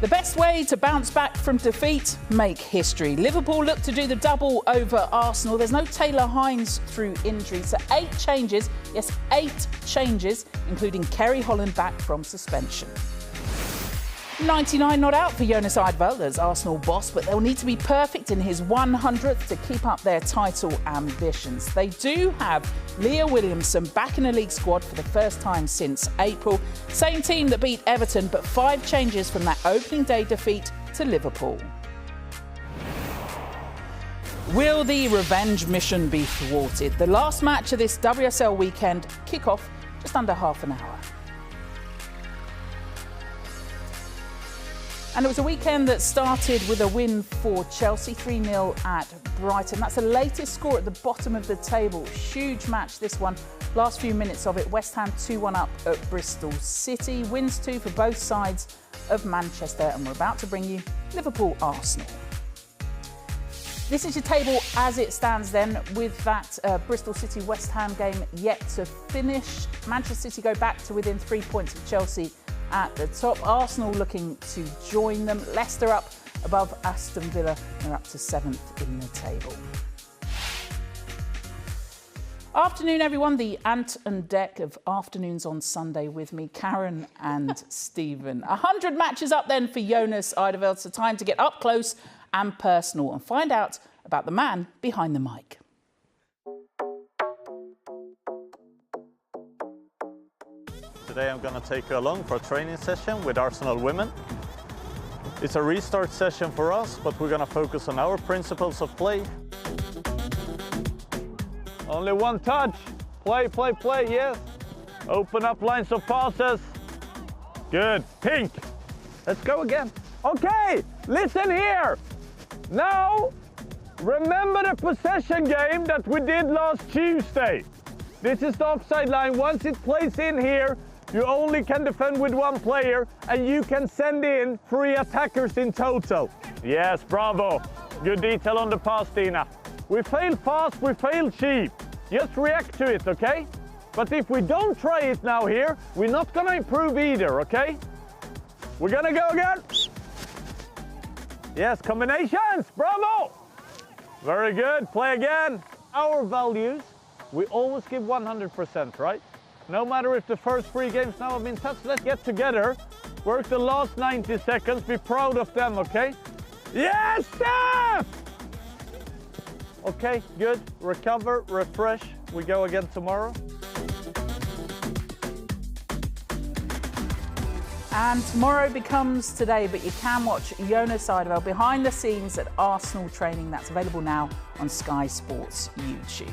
The best way to bounce back from defeat? Make history. Liverpool look to do the double over Arsenal. There's no Taylor Hines through injury, so 8 changes. Yes, 8 changes, including Kerry Holland back from suspension. 99 not out for Jonas Eideveld as Arsenal boss, but they'll need to be perfect in his 100th to keep up their title ambitions. They do have Leah Williamson back in the league squad for the first time since April. Same team that beat Everton, but 5 changes from that opening day defeat to Liverpool. Will the revenge mission be thwarted? The last match of this WSL weekend kick off just under half an hour. And it was a weekend that started with a win for Chelsea, 3-0 at Brighton. That's the latest score at the bottom of the table. Huge match, this one. Last few minutes of it, West Ham 2-1 up at Bristol City. Wins 2 for both sides of Manchester. And we're about to bring you Liverpool-Arsenal. This is your table as it stands then, with that Bristol City-West Ham game yet to finish. Manchester City go back to within 3 points of Chelsea at the top. Arsenal looking to join them. Leicester up above Aston Villa. They're up to 7th in the table. Afternoon, everyone. The Ant and Dec of afternoons on Sunday with me, Karen and Stephen. 100 matches up then for Jonas Eideveld. So time to get up close and personal and find out about the man behind the mic. Today I'm going to take you along for a training session with Arsenal women. It's a restart session for us, but we're going to focus on our principles of play. Only one touch. Play, play, play, yes. Open up lines of passes. Good. Pink. Let's go again. Okay, listen here. Now, remember the possession game that we did last Tuesday. This is the offside line. Once it plays in here, you only can defend with 1 player and you can send in 3 attackers in total. Yes, bravo. Good detail on the pass, Dina. We fail fast, we fail cheap. Just react to it, okay? But if we don't try it now here, we're not gonna improve either, okay? We're gonna go again. Yes, combinations, bravo. Very good, play again. Our values, we always give 100%, right? No matter if the first 3 games now have been touched, let's get together, work the last 90 seconds, be proud of them, okay? Yes, Steph! Okay, good, recover, refresh, we go again tomorrow. And tomorrow becomes today, but you can watch Jonas Eideveld behind the scenes at Arsenal training. That's available now on Sky Sports YouTube.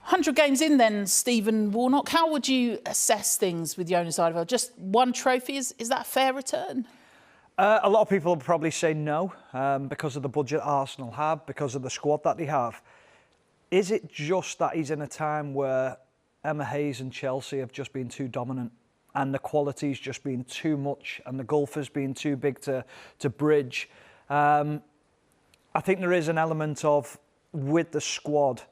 100 games in then, Stephen Warnock. How would you assess things with Jonas Eideveld? Just 1 trophy, is that a fair return? A lot of people will probably say no, because of the budget Arsenal have, because of the squad that they have. Is it just that he's in a time where Emma Hayes and Chelsea have just been too dominant and the quality's just been too much and the gulf has been too big to bridge? I think there is an element of, with the squad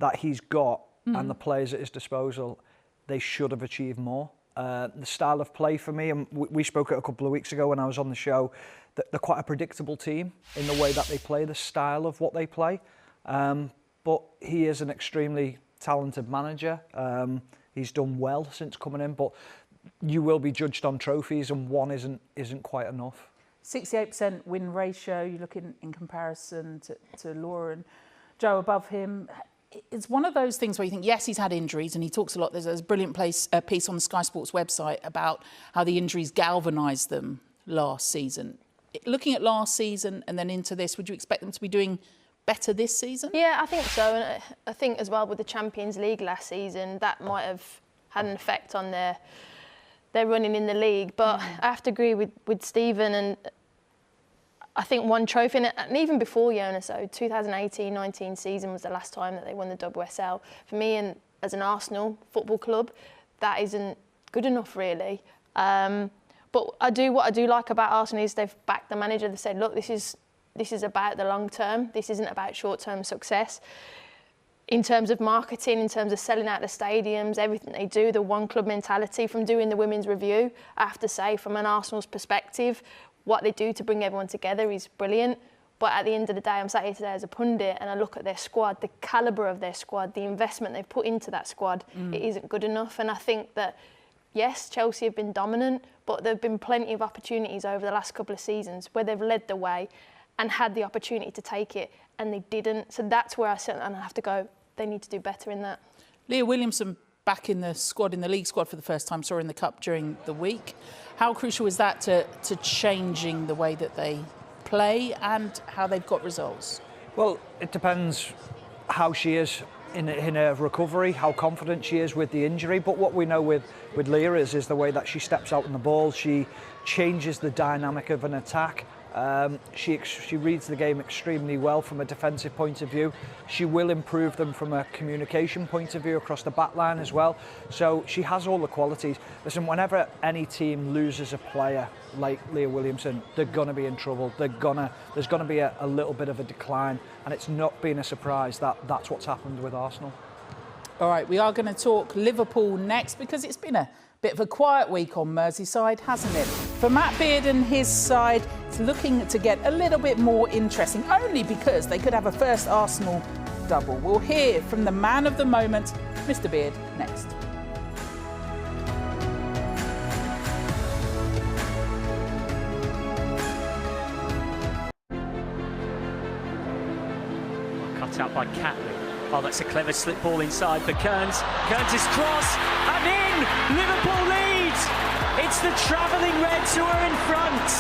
that he's got and the players at his disposal, they should have achieved more. The style of play for me, and we spoke it a couple of weeks ago when I was on the show, that they're quite a predictable team in the way that they play, the style of what they play. But he is an extremely talented manager. He's done well since coming in, but you will be judged on trophies, and 1 isn't quite enough. 68% win ratio, you look in comparison to Laura and Joe above him. It's one of those things where you think, yes, he's had injuries, and he talks a lot. There's a brilliant piece on the Sky Sports website about how the injuries galvanised them last season. Looking at last season and then into this, would you expect them to be doing better this season? Yeah, I think so. And I think as well with the Champions League last season, that might have had an effect on their running in the league. But I have to agree with Stephen, and I think 1 trophy, and even before Jonas, so 2018-19 season was the last time that they won the WSL. For me, and as an Arsenal football club, that isn't good enough, really. But what I do like about Arsenal is they've backed the manager. They said, look, this is about the long term. This isn't about short-term success. in terms of marketing, in terms of selling out the stadiums, everything they do, the one club mentality, from doing the women's review, I have to say, from an Arsenal's perspective, what they do to bring everyone together is brilliant. But at the end of the day, I'm sat here today as a pundit and I look at their squad, the calibre of their squad, the investment they've put into that squad, it isn't good enough. And I think that, yes, Chelsea have been dominant, but there have been plenty of opportunities over the last couple of seasons where they've led the way and had the opportunity to take it, and they didn't. So that's where I sit and I have to go, they need to do better in that. Leah Williamson back in the squad, in the league squad for the first time, saw her in the Cup during the week. How crucial is that to changing the way that they play and how they've got results? Well, it depends how she is in her recovery, how confident she is with the injury. But what we know with Leah is the way that she steps out on the ball. She changes the dynamic of an attack. She reads the game extremely well from a defensive point of view. She will improve them from a communication point of view across the back line as well. So she has all the qualities. Listen, whenever any team loses a player like Leah Williamson, they're going to be in trouble. There's going to be a little bit of a decline, and it's not been a surprise that that's what's happened with Arsenal. All right, we are going to talk Liverpool next because it's been a bit of a quiet week on Merseyside, hasn't it? For Matt Beard and his side, it's looking to get a little bit more interesting, only because they could have a first Arsenal double. We'll hear from the man of the moment, Mr. Beard, next. Cut out by Catley. Oh, that's a clever slip ball inside for Kearns. Kearns' cross, and in! Liverpool leads! It's the travelling Reds who are in front.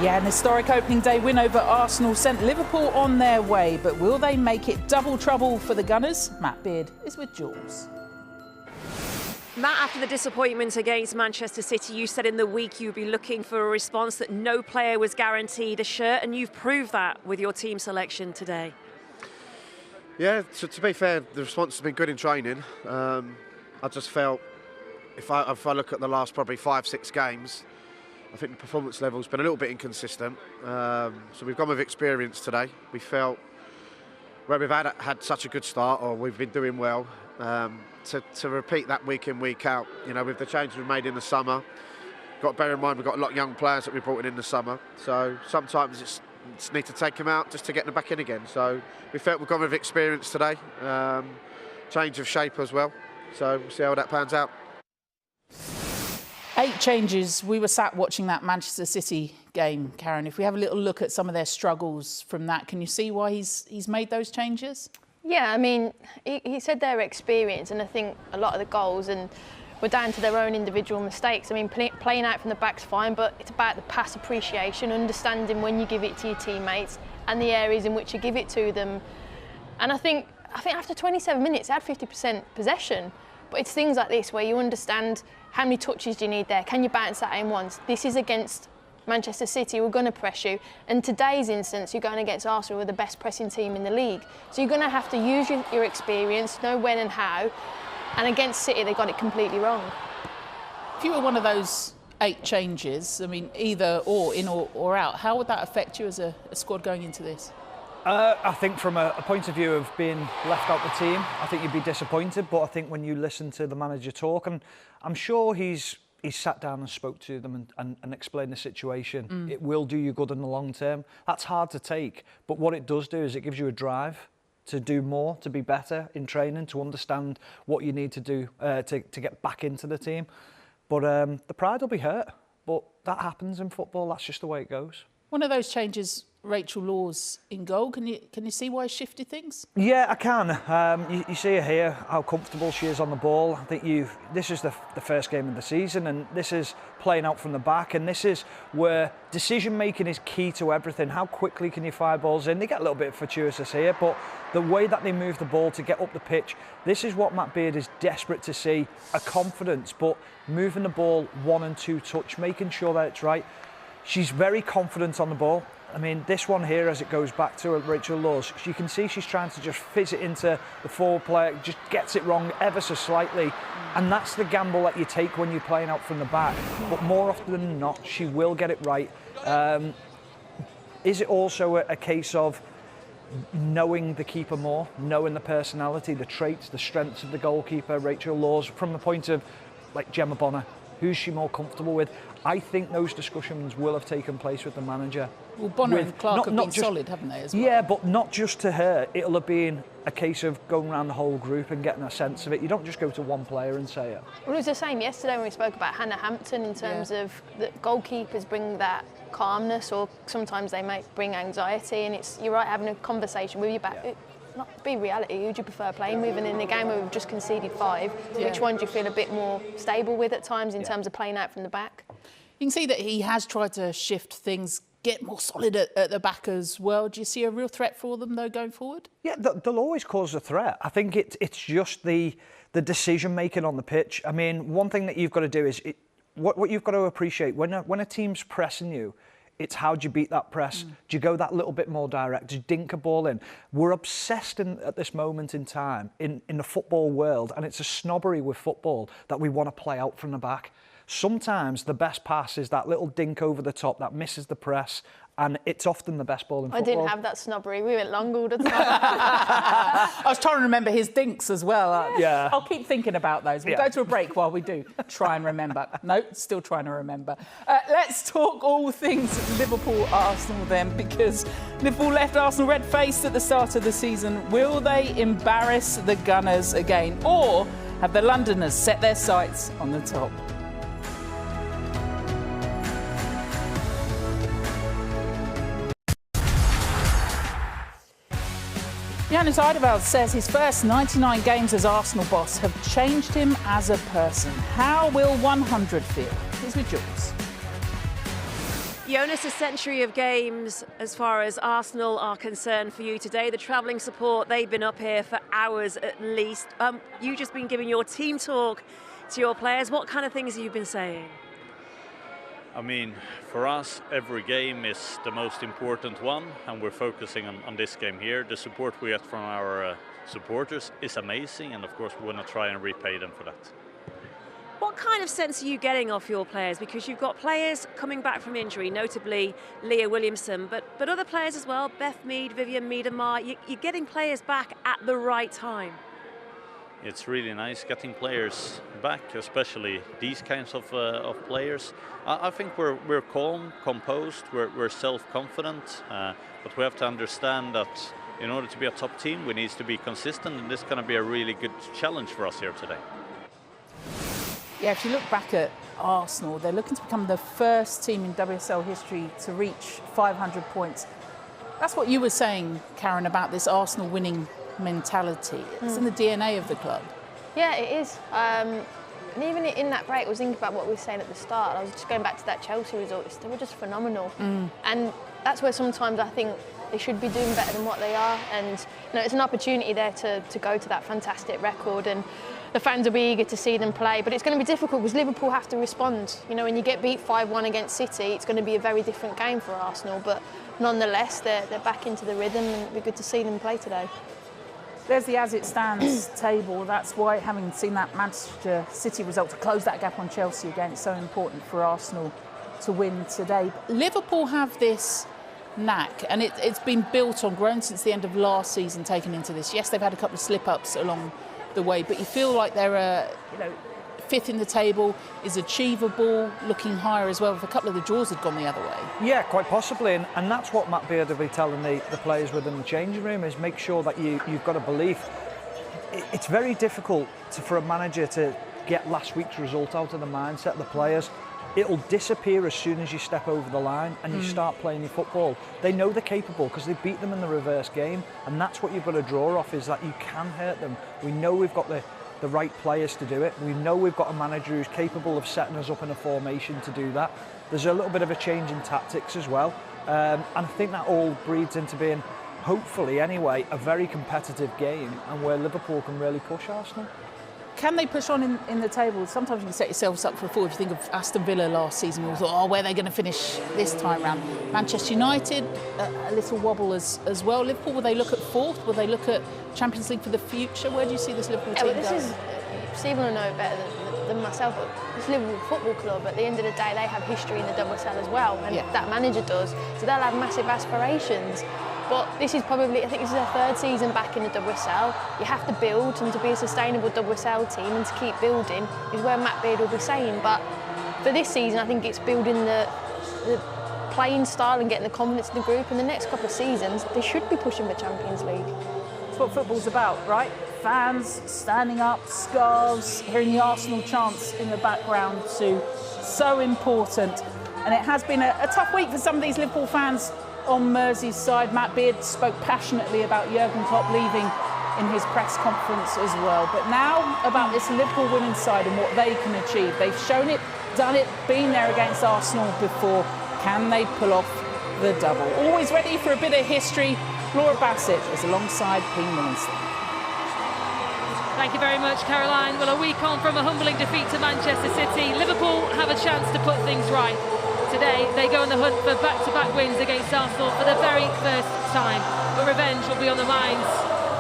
Yeah, an historic opening day win over Arsenal sent Liverpool on their way, but will they make it double trouble for the Gunners? Matt Beard is with Jules. Matt, after the disappointment against Manchester City, you said in the week you'd be looking for a response, that no player was guaranteed a shirt, and you've proved that with your team selection today. Yeah, to be fair, the response has been good in training. I just felt, if I look at the last probably 5-6 games, I think the performance level's been a little bit inconsistent. So we've gone with experience today. We felt where we've had such a good start, or we've been doing well, to repeat that week in, week out. You know, with the changes we've made in the summer, got to bear in mind we've got a lot of young players that we brought in the summer. So sometimes it's just need to take them out just to get them back in again. So we felt we've gone with experience today, change of shape as well. So we'll see how that pans out. 8 changes. We were sat watching that Manchester City game, Karen. If we have a little look at some of their struggles from that, can you see why he's made those changes? Yeah, I mean, he said their experience, and I think a lot of the goals were down to their own individual mistakes. I mean, playing out from the back's fine, but it's about the pass appreciation, understanding when you give it to your teammates and the areas in which you give it to them. And I think after 27 minutes, they had 50% possession. But it's things like this where you understand how many touches do you need there. Can you bounce that in once? This is against Manchester City, we're going to press you. In today's instance, you're going against Arsenal, who are the best pressing team in the league. So you're going to have to use your experience, know when and how. And against City, they got it completely wrong. If you were one of those 8 changes, I mean, either or, in or out, how would that affect you as a squad going into this? I think from a point of view of being left out the team, I think you'd be disappointed. But I think when you listen to the manager talk, and I'm sure he's sat down and spoke to them and explained the situation. It will do you good in the long term. That's hard to take. But what it does do is it gives you a drive to do more, to be better in training, to understand what you need to do to get back into the team. But the pride will be hurt. But that happens in football. That's just the way it goes. One of those changes, Rachel Law's in goal. Can you see why he shifted things? Yeah, I can. You see her here, how comfortable she is on the ball. I think this is the first game of the season, and this is playing out from the back, and this is where decision making is key to everything. How quickly can you fire balls in? They get a little bit fortuitous here, but the way that they move the ball to get up the pitch, this is what Matt Beard is desperate to see, a confidence, but moving the ball 1 and 2 touch, making sure that it's right. She's very confident on the ball. I mean, this one here, as it goes back to Rachel Laws, you can see she's trying to just fizz it into the forward player, just gets it wrong ever so slightly. And that's the gamble that you take when you're playing out from the back. But more often than not, she will get it right. Is it also a case of knowing the keeper more, knowing the personality, the traits, the strengths of the goalkeeper, Rachel Laws, from the point of like Gemma Bonner, who's she more comfortable with? I think those discussions will have taken place with the manager. Well, Bonner and Clark have been solid, haven't they, as well? Yeah, but not just to her. It'll have been a case of going around the whole group and getting a sense of it. You don't just go to one player and say it. Well, it was the same yesterday when we spoke about Hannah Hampton in terms of the goalkeepers bring that calmness, or sometimes they might bring anxiety, and you're right, having a conversation with your back. Yeah. Not be reality, who do you prefer playing with? And in the game where we've just conceded 5, which one do you feel a bit more stable with at times in terms of playing out from the back? You can see that he has tried to shift things, get more solid at the back as well. Do you see a real threat for them, though, going forward? Yeah, they'll always cause a threat. I think it's just the decision-making on the pitch. I mean, one thing that you've got to do is, what you've got to appreciate, when a team's pressing you, it's how do you beat that press? Do you go that little bit more direct? Do you dink a ball in? We're obsessed at this moment in time in the football world, and it's a snobbery with football that we want to play out from the back. Sometimes the best pass is that little dink over the top that misses the press, and it's often the best ball in football. I didn't have that snobbery. We went long all the time. I was trying to remember his dinks as well. Yeah. I'll keep thinking about those. We'll go to a break while we do try and remember. No, still trying to remember. Let's talk all things Liverpool-Arsenal then, because Liverpool left Arsenal red-faced at the start of the season. Will they embarrass the Gunners again, or have the Londoners set their sights on the top? Giannis Eideveld says his first 99 games as Arsenal boss have changed him as a person. How will 100 feel? Here's with Jules. Jonas, a century of games as far as Arsenal are concerned for you today. The travelling support, they've been up here for hours at least. You've just been giving your team talk to your players. What kind of things have you been saying? I mean, for us, every game is the most important one, and we're focusing on this game here. The support we get from our supporters is amazing, and of course we want to try and repay them for that. What kind of sense are you getting off your players? Because you've got players coming back from injury, notably Leah Williamson, but other players as well, Beth Mead, Vivian Miedemar. You're getting players back at the right time. It's really nice getting players back, especially these kinds of players. I think we're calm, composed, we're self-confident, but we have to understand that in order to be a top team, we need to be consistent, and this is going to be a really good challenge for us here today. Yeah, if you look back at Arsenal, they're looking to become the first team in WSL history to reach 500 points. That's what you were saying, Karen, about this Arsenal winning mentality. It's in the DNA of the club. Yeah, it is. And even in that break, I was thinking about what we were saying at the start. I was just going back to that Chelsea result. They were just phenomenal. And that's where sometimes I think they should be doing better than what they are. And it's an opportunity there to go to that fantastic record. And the fans will be eager to see them play. But it's going to be difficult because Liverpool have to respond. When you get beat 5-1 against City, it's going to be a very different game for Arsenal. But nonetheless, they're back into the rhythm, and it'll be good to see them play today. There's the as it stands table. That's why, having seen that Manchester City result to close that gap on Chelsea again, it's so important for Arsenal to win today. But Liverpool have this knack, and it's been built on, grown since the end of last season, taken into this. Yes, they've had a couple of slip-ups along the way, but you feel like they're fifth in the table is achievable, looking higher as well, if a couple of the draws had gone the other way. Yeah, quite possibly, and that's what Matt Beard will be telling the players within the changing room, is make sure that you've got a belief. It's very difficult for a manager to get last week's result out of the mindset of the players. It'll disappear as soon as you step over the line and you start playing your football. They know they're capable because they beat them in the reverse game, and that's what you've got to draw off, is that you can hurt them. We know we've got the right players to do it. We know we've got a manager who's capable of setting us up in a formation to do that. There's a little bit of a change in tactics as well. And I think that all breeds into being, hopefully anyway, a very competitive game, and where Liverpool can really push Arsenal. Can they push on in the table? Sometimes you can set yourselves up for a fall. If you think of Aston Villa last season, we thought, where are they going to finish this time round? Manchester United, a little wobble as well. Liverpool, will they look at fourth? Will they look at Champions League for the future? Where do you see this Liverpool team going? Stephen will know better than myself, but it's Liverpool Football Club. At the end of the day, they have history in the WSL as well, and that manager does. So they'll have massive aspirations. But this is probably, I think this is their third season back in the WSL. You have to build, and to be a sustainable WSL team and to keep building is where Matt Beard will be saying. But for this season, I think it's building the playing style and getting the confidence in the group. And the next couple of seasons, they should be pushing for Champions League. That's what football's about, right? Fans standing up, scarves, hearing the Arsenal chants in the background too. So important. And it has been a tough week for some of these Liverpool fans on Merseyside. Matt Beard spoke passionately about Jurgen Klopp leaving in his press conference as well. But now about this Liverpool women's side and what they can achieve. They've shown it, done it, been there against Arsenal before. Can they pull off the double? Always ready for a bit of history. Laura Bassett is alongside Pete Millinston. Thank you very much, Caroline. Well, a week on from a humbling defeat to Manchester City, Liverpool have a chance to put things right. Today, they go on the hunt for back-to-back wins against Arsenal for the very first time. But revenge will be on the minds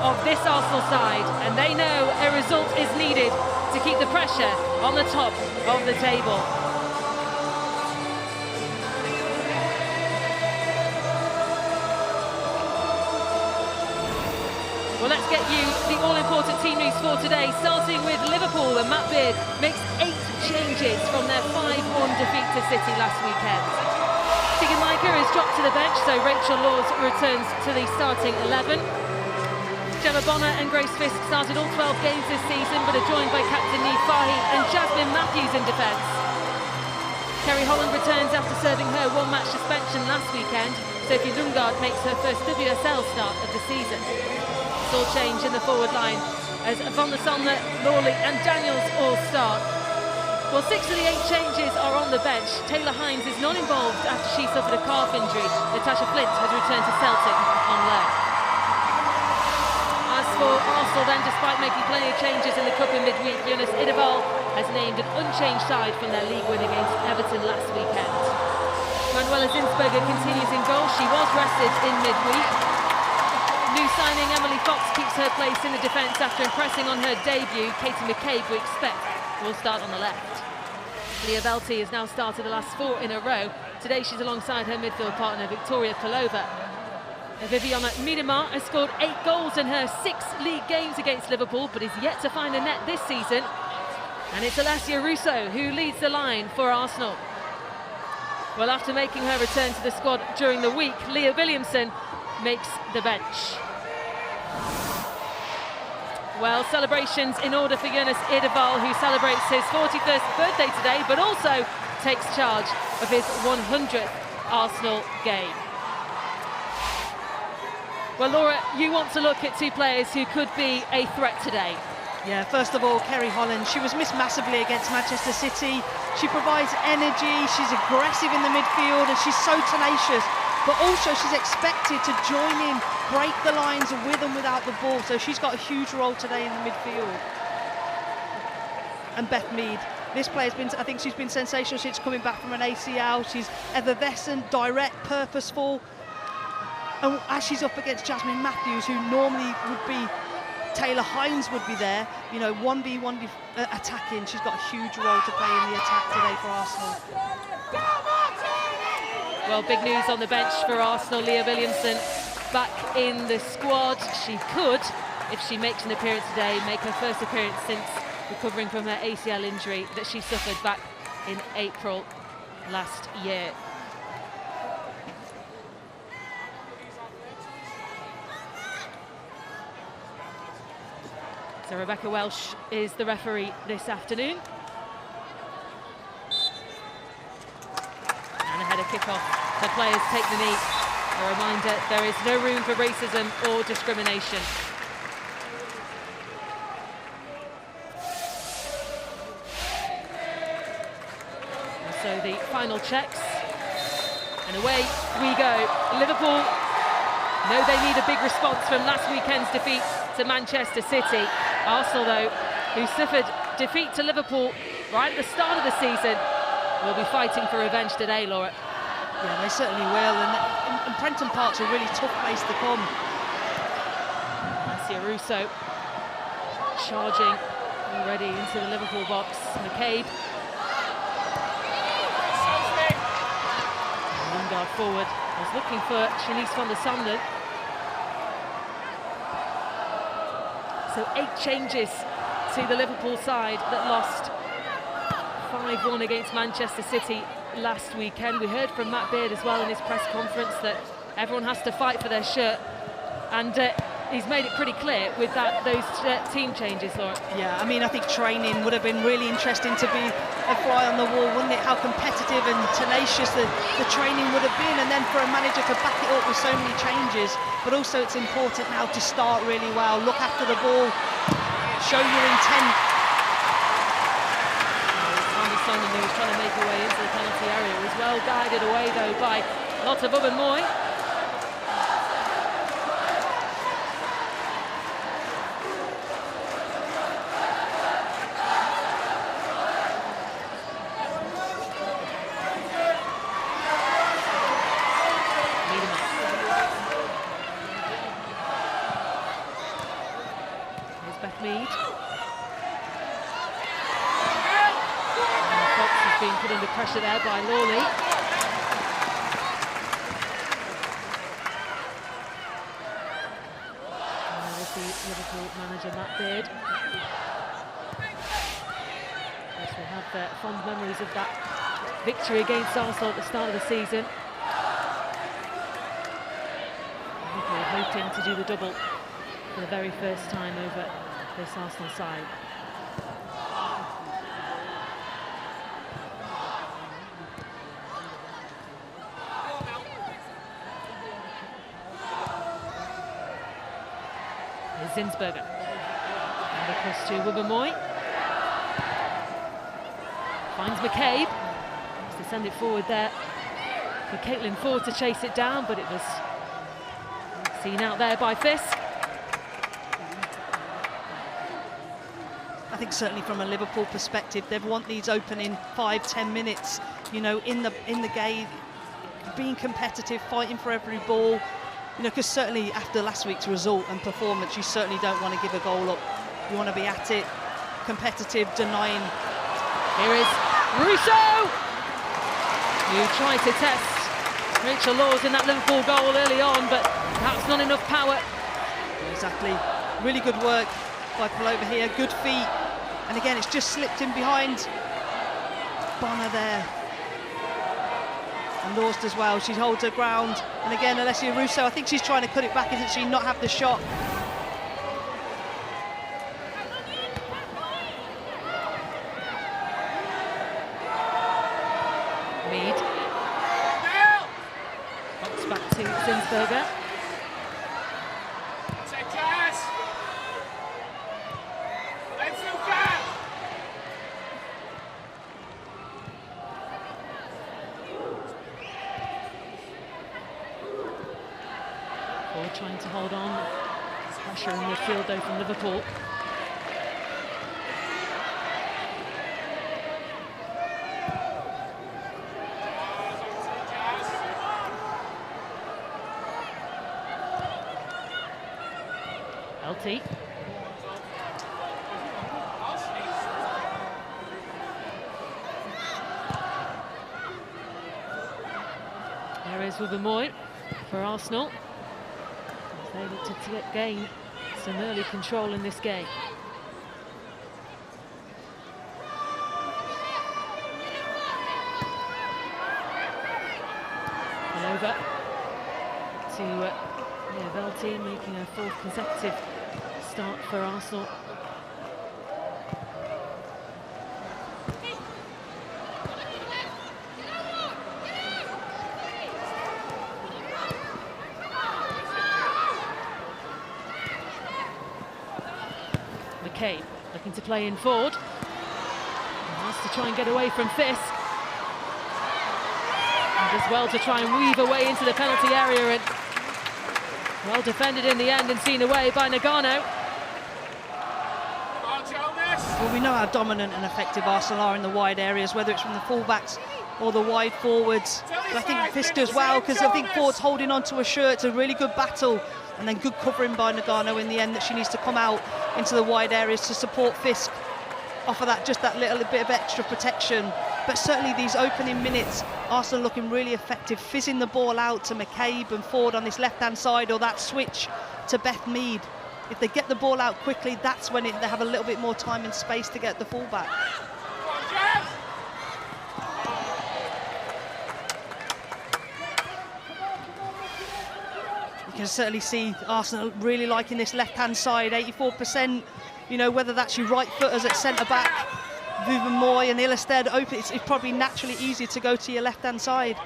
of this Arsenal side, and they know a result is needed to keep the pressure on the top of the table. Well, let's get you the all-important team news for today, starting with Liverpool, and Matt Beard makes 8 changes from their 5-1 defeat to City last weekend. Tegan Micah is dropped to the bench, so Rachel Laws returns to the starting 11. Gemma Bonner and Grace Fisk started all 12 games this season, but are joined by captain Niamh Fahey and Jasmine Matthews in defence. Kerry Holland returns after serving her 1-match suspension last weekend. Sophie Lundgaard makes her first WSL start of the season. All change in the forward line as Van der Sonne, Lawley and Daniels all start. Well, 6 of the 8 changes are on the bench. Taylor Hines is not involved after she suffered a calf injury. Natasha Flint has returned to Celtic on loan. As for Arsenal then, despite making plenty of changes in the Cup in midweek, Jonas Idevall has named an unchanged side from their league win against Everton last weekend. Manuela Zinsberger continues in goal. She was rested in midweek. New signing Emily Fox keeps her place in the defence after impressing on her debut. Katie McCabe, we expect, will start on the left. Leah Velti has now started the last 4 in a row. Today she's alongside her midfield partner Victoria Kolova. Viviana Miedema has scored 8 goals in her 6 league games against Liverpool, but is yet to find a net this season. And it's Alessia Russo who leads the line for Arsenal. Well, after making her return to the squad during the week, Leah Williamson makes the bench. Well, celebrations in order for Jonas Idevall, who celebrates his 41st birthday today, but also takes charge of his 100th Arsenal game. Well, Laura, you want to look at 2 players who could be a threat today. Yeah, first of all, Kerry Holland. She was missed massively against Manchester City. She provides energy, she's aggressive in the midfield, and she's so tenacious. But also she's expected to join in, break the lines with and without the ball. So she's got a huge role today in the midfield. And Beth Mead, this player's been, I think she's been sensational since coming back from an ACL. She's effervescent, direct, purposeful. And as she's up against Jasmine Matthews, who normally would be, Taylor Hines would be there, you know, 1v1 attacking. She's got a huge role to play in the attack today for Arsenal. Well, big news on the bench for Arsenal. Leah Williamson back in the squad. She could, if she makes an appearance today, make her first appearance since recovering from her ACL injury that she suffered back in April last year. So Rebecca Welsh is the referee this afternoon. And ahead of kick-off, the players take the knee. A reminder, there is no room for racism or discrimination. And so the final checks. And away we go. Liverpool know they need a big response from last weekend's defeat to Manchester City. Arsenal, though, who suffered defeat to Liverpool right at the start of the season, will be fighting for revenge today, Laura. Yeah, they certainly will, and Prenton Park's a really tough place to come. Alessia Russo charging already into the Liverpool box. McCabe. Lundgaard forward, was looking for Shanice van der Sande. So 8 changes to the Liverpool side that lost 5-1 against Manchester City last weekend. We heard from Matt Beard as well in his press conference that everyone has to fight for their shirt, and he's made it pretty clear with those team changes, Laura. Yeah, I mean, I think training would have been really interesting to be a fly on the wall, wouldn't it? How competitive and tenacious the training would have been, and then for a manager to back it up with so many changes. But also it's important now to start really well, look after the ball, show your intent. Someone who was trying to make her way into the penalty area was well guided away though by Lotte Wubben-Moy. Here's Beth Mead. Being put under pressure there by Lawley. And there's the Liverpool manager Matt Beard. Yes, we have fond memories of that victory against Arsenal at the start of the season. Liverpool hoping to do the double for the very first time over this Arsenal side. Zinsberger. And across to Wubben-Moy. Finds McCabe. Has to send it forward there for Caitlin Ford to chase it down, but it was seen out there by Fisk. I think certainly from a Liverpool perspective, they want these opening 5-10 minutes, you know, in the game, being competitive, fighting for every ball. You know, because certainly after last week's result and performance, you certainly don't want to give a goal up. You want to be at it, competitive, denying. Here is Russo, who tried to test Rachel Laws in that Liverpool goal early on, but perhaps not enough power. Exactly. Really good work by Paloma here, good feet. And again, it's just slipped in behind Bonner there. And Laws does well, she holds her ground. And again, Alessia Russo, I think she's trying to cut it back, isn't she? Not have the shot. Mead. Box back to Zinsberger. Trying to hold on. Pressure in midfield though from Liverpool. LT. There is Wubben-Moy for Arsenal. They look to gain some early control in this game. And over to Velti, making a 4th consecutive start for Arsenal. McCabe looking to play in forward. He has to try and get away from Fisk. And as well to try and weave away into the penalty area, and well defended in the end and seen away by Nagano. Well, we know how dominant and effective Arsenal are in the wide areas, whether it's from the fullbacks or the wide forwards. But I think Fisk as well, because I think Ford's holding on to her shirt. It's a really good battle. And then good covering by Nagano in the end, that she needs to come out into the wide areas to support Fisk. Offer that, just that little bit of extra protection. But certainly these opening minutes, Arsenal looking really effective, fizzing the ball out to McCabe and Ford on this left-hand side, or that switch to Beth Mead. If they get the ball out quickly, that's when they have a little bit more time and space to get the fullback. You can certainly see Arsenal really liking this left-hand side, 84%. You know, whether that's your right footers at centre-back, Vuven Moy and Ilestead open, it's probably naturally easier to go to your left-hand side.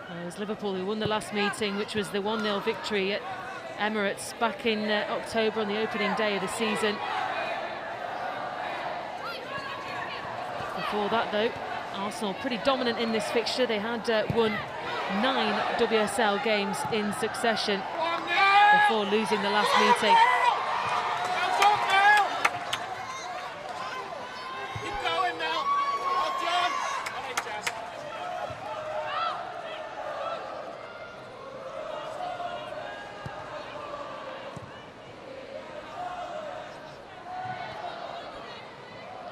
It was Liverpool who won the last meeting, which was the 1-0 victory at Emirates back in October on the opening day of the season. Before that, though, Arsenal pretty dominant in this fixture. They had won 9 WSL games in succession before losing the last meeting.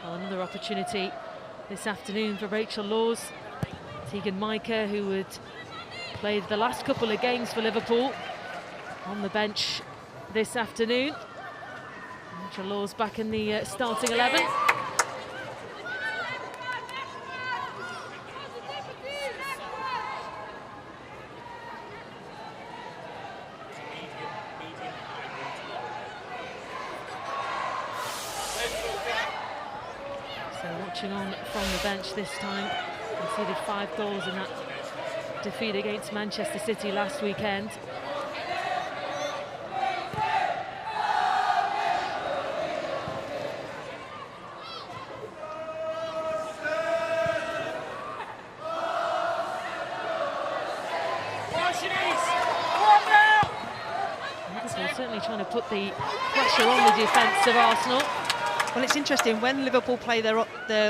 Another opportunity this afternoon for Rachel Laws. Tegan Micah, who had played the last couple of games for Liverpool, on the bench this afternoon. Rachel Laws back in the starting 11. Watching on from the bench this time, conceded 5 goals in that defeat against Manchester City last weekend. Liverpool certainly trying to put the pressure on the defence of Arsenal. Well, it's interesting, when Liverpool play their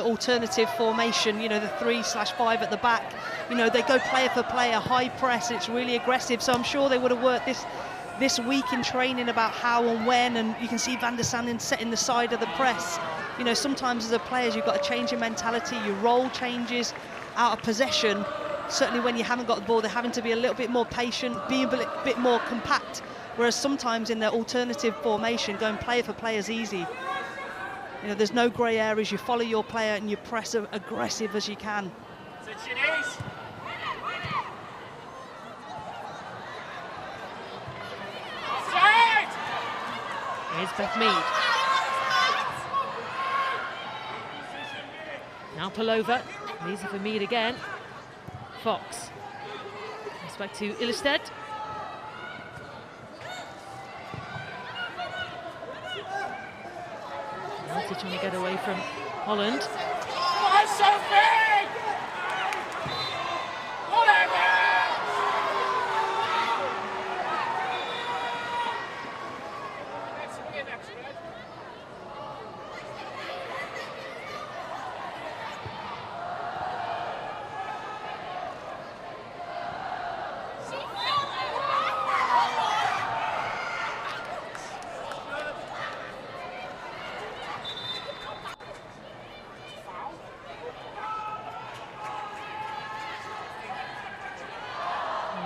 alternative formation, you know, the 3/5 at the back, you know, they go player for player, high press, it's really aggressive. So I'm sure they would have worked this week in training about how and when, and you can see Van der Sanden setting the side of the press. You know, sometimes as a player, you've got to change your mentality, your role changes out of possession. Certainly when you haven't got the ball, they're having to be a little bit more patient, be a bit more compact, whereas sometimes in their alternative formation, going player for player is easy. You know, there's no grey areas, you follow your player and you press aggressive as you can. Here's Beth Mead. Now Palova, easy for Mead again. Fox. Goes back to Ilestead. Trying to get away from Holland.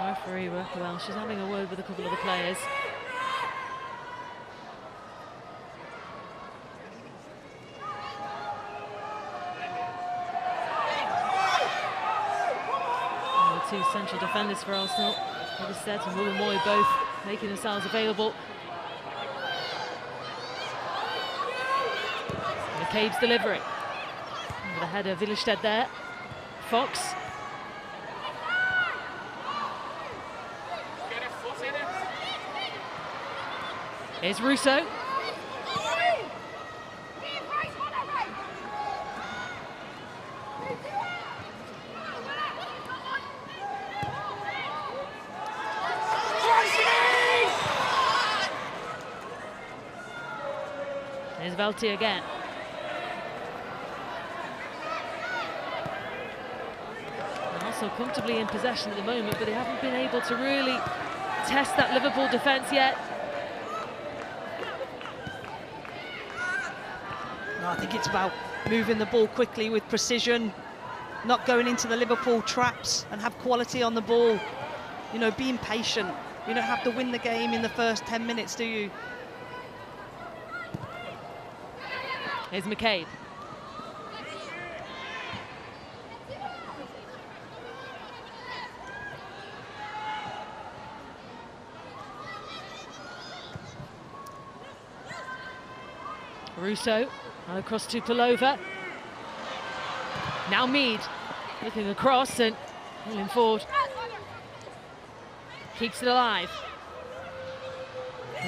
Referee worked well. She's having a word with a couple of the players. And the 2 central defenders for Arsenal, Ilestead and Vuven Moy, both making themselves available. And McCabe's delivering. Over the head of Ilestead there. Fox. Here's Russo. There's Velti again. They're also comfortably in possession at the moment, but they haven't been able to really test that Liverpool defence yet. I think it's about moving the ball quickly with precision, not going into the Liverpool traps, and have quality on the ball. You know, being patient. You don't have to win the game in the first 10 minutes, do you? Here's McCabe. Russo, across to Palova. Now Mead, looking across and pulling forward. Keeps it alive.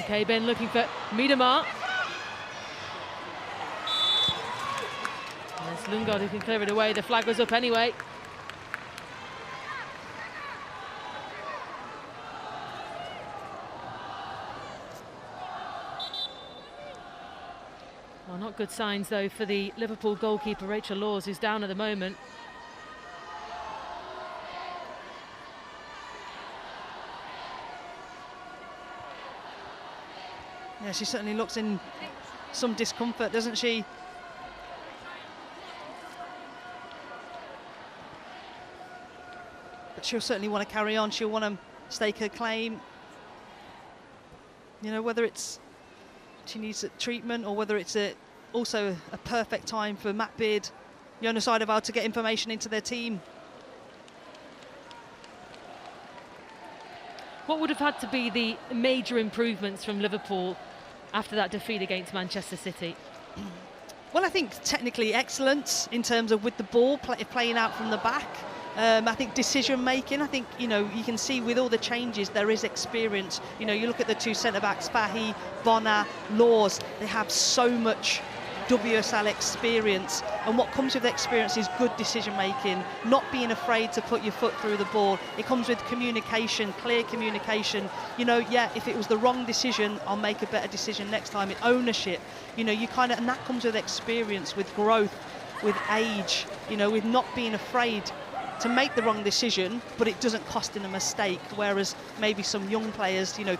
Okay, Ben looking for Miedemar. And it's Lundgaard who can clear it away. The flag was up anyway. Well, not good signs though for the Liverpool goalkeeper Rachel Laws, who's down at the moment. Yeah, she certainly looks in some discomfort, doesn't she? But she'll certainly want to carry on. She'll want to stake her claim. You know, whether it's she needs a treatment or whether it's also a perfect time for Matt Beard, Jona Seiderwald, to get information into their team. What would have had to be the major improvements from Liverpool after that defeat against Manchester City? Well, I think technically excellence in terms of with the ball, playing out from the back. I think decision making, I think, you know, you can see with all the changes there is experience. You know, you look at the two centre-backs, Fahy, Bonner, Laws, they have so much WSL experience, and what comes with experience is good decision making, not being afraid to put your foot through the ball. It comes with communication, clear communication. You know, yeah, if it was the wrong decision, I'll make a better decision next time. It ownership, you know, you kind of, and that comes with experience, with growth, with age, you know, with not being afraid to make the wrong decision, but it doesn't cost in a mistake. Whereas maybe some young players, you know,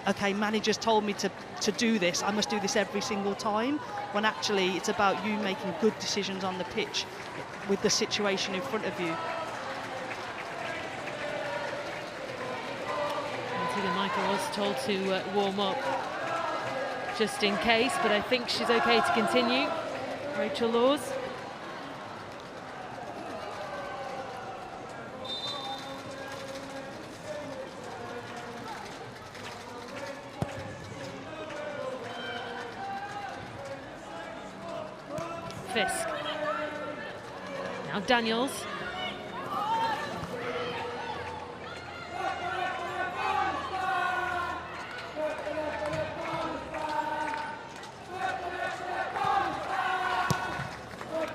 okay, managers told me to do this, I must do this every single time, when actually it's about you making good decisions on the pitch with the situation in front of you. Tegan Michael was told to warm up just in case, but I think she's okay to continue. Rachel Laws. Fisk. Now Daniels.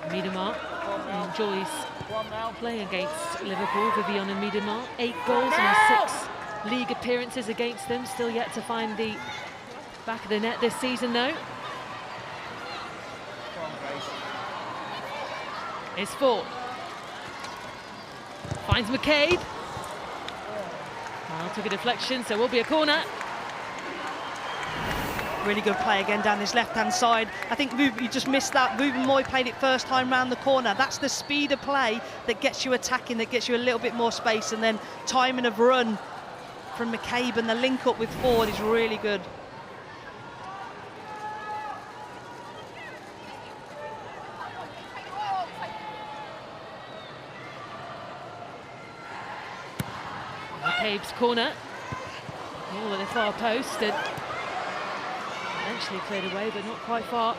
Miedemar enjoys playing against Liverpool. Viviana Miedemar, 8 goals and 6 league appearances against them. Still yet to find the back of the net this season though. Is Ford. Finds McCabe. Well, took a deflection, so will be a corner. Really good play again down this left-hand side. I think you just missed that. Ruben Moy played it first time round the corner. That's the speed of play that gets you attacking, that gets you a little bit more space, and then timing of run from McCabe and the link up with Ford is really good. McCabe's corner. All at the far post and eventually cleared away, but not quite far.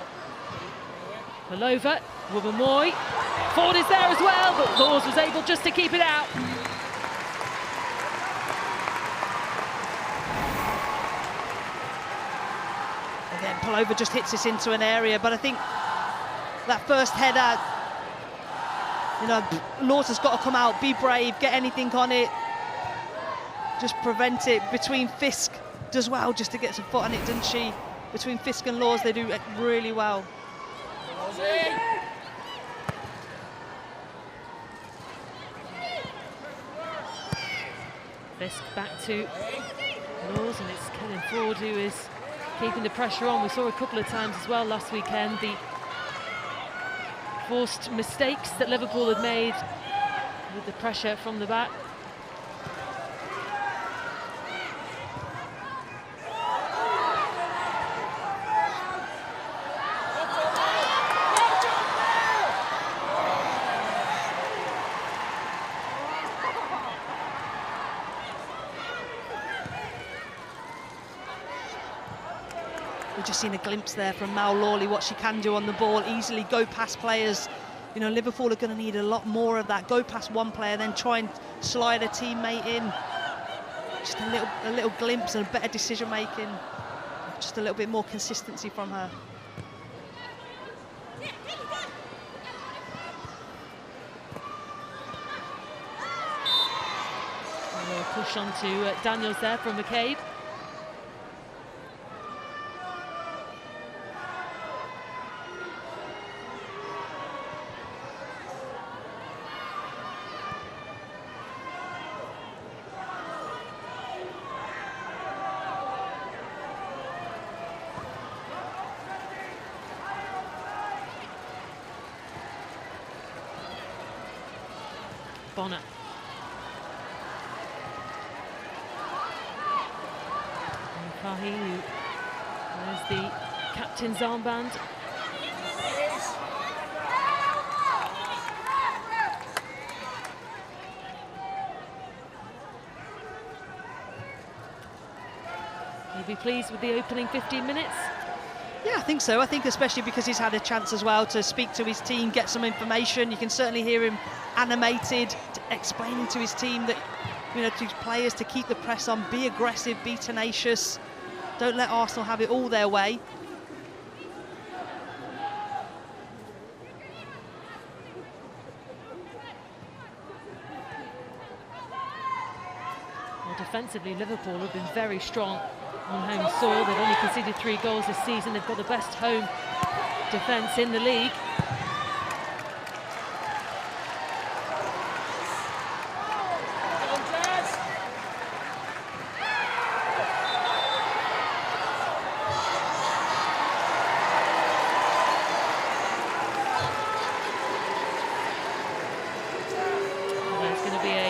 Palova, Moy. Ford is there as well, but Laws was able just to keep it out. And then Palova just hits this into an area, but I think that first header, you know, Laws has got to come out, be brave, get anything on it, just prevent it. Between Fisk does well just to get some foot on it, doesn't she? Between Fisk and Laws, they do it really well. Fisk back to Laws, and it's Kellen Ford who is keeping the pressure on. We saw a couple of times as well last weekend the forced mistakes that Liverpool had made with the pressure from the back. We've just seen a glimpse there from Mal Lawley, what she can do on the ball, easily go past players. You know, Liverpool are going to need a lot more of that. Go past one player, then try and slide a teammate in. Just a little glimpse and a better decision making. Just a little bit more consistency from her. A little push onto Daniels there from McCabe. Bonner. Kahi, who wears the captain's armband. He'll be pleased with the opening 15 minutes. Yeah, I think so. I think especially because he's had a chance as well to speak to his team, get some information. You can certainly hear him animated, explaining to his team that, you know, to his players to keep the press on, be aggressive, be tenacious. Don't let Arsenal have it all their way. Well, defensively, Liverpool have been very strong on home soil. They've only conceded 3 goals this season. They've got the best home defence in the league. There's going to be a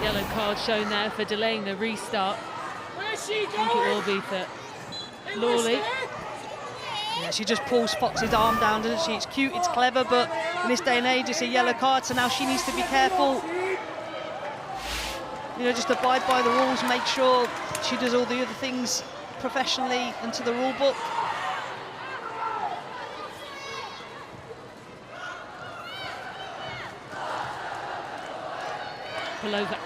yellow card shown there for delaying the restart. I think it will be for Lawley. Yeah, she just pulls Fox's arm down, doesn't she? It's cute, it's clever, but in this day and age, it's a yellow card, so now she needs to be careful. You know, just abide by the rules, make sure she does all the other things professionally and to the rule book. Palova.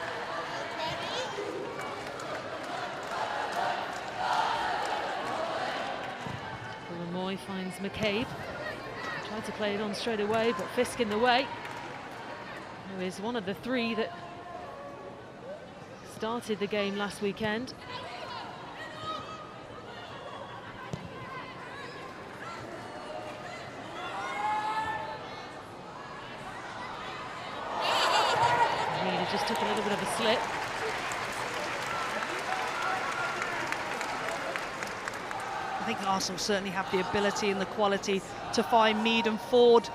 Moy finds McCabe. Tried to play it on straight away, but Fisk in the way. Who is one of the 3 that started the game last weekend. He just took a little bit of a slip. I think Arsenal certainly have the ability and the quality to find Mead and Ford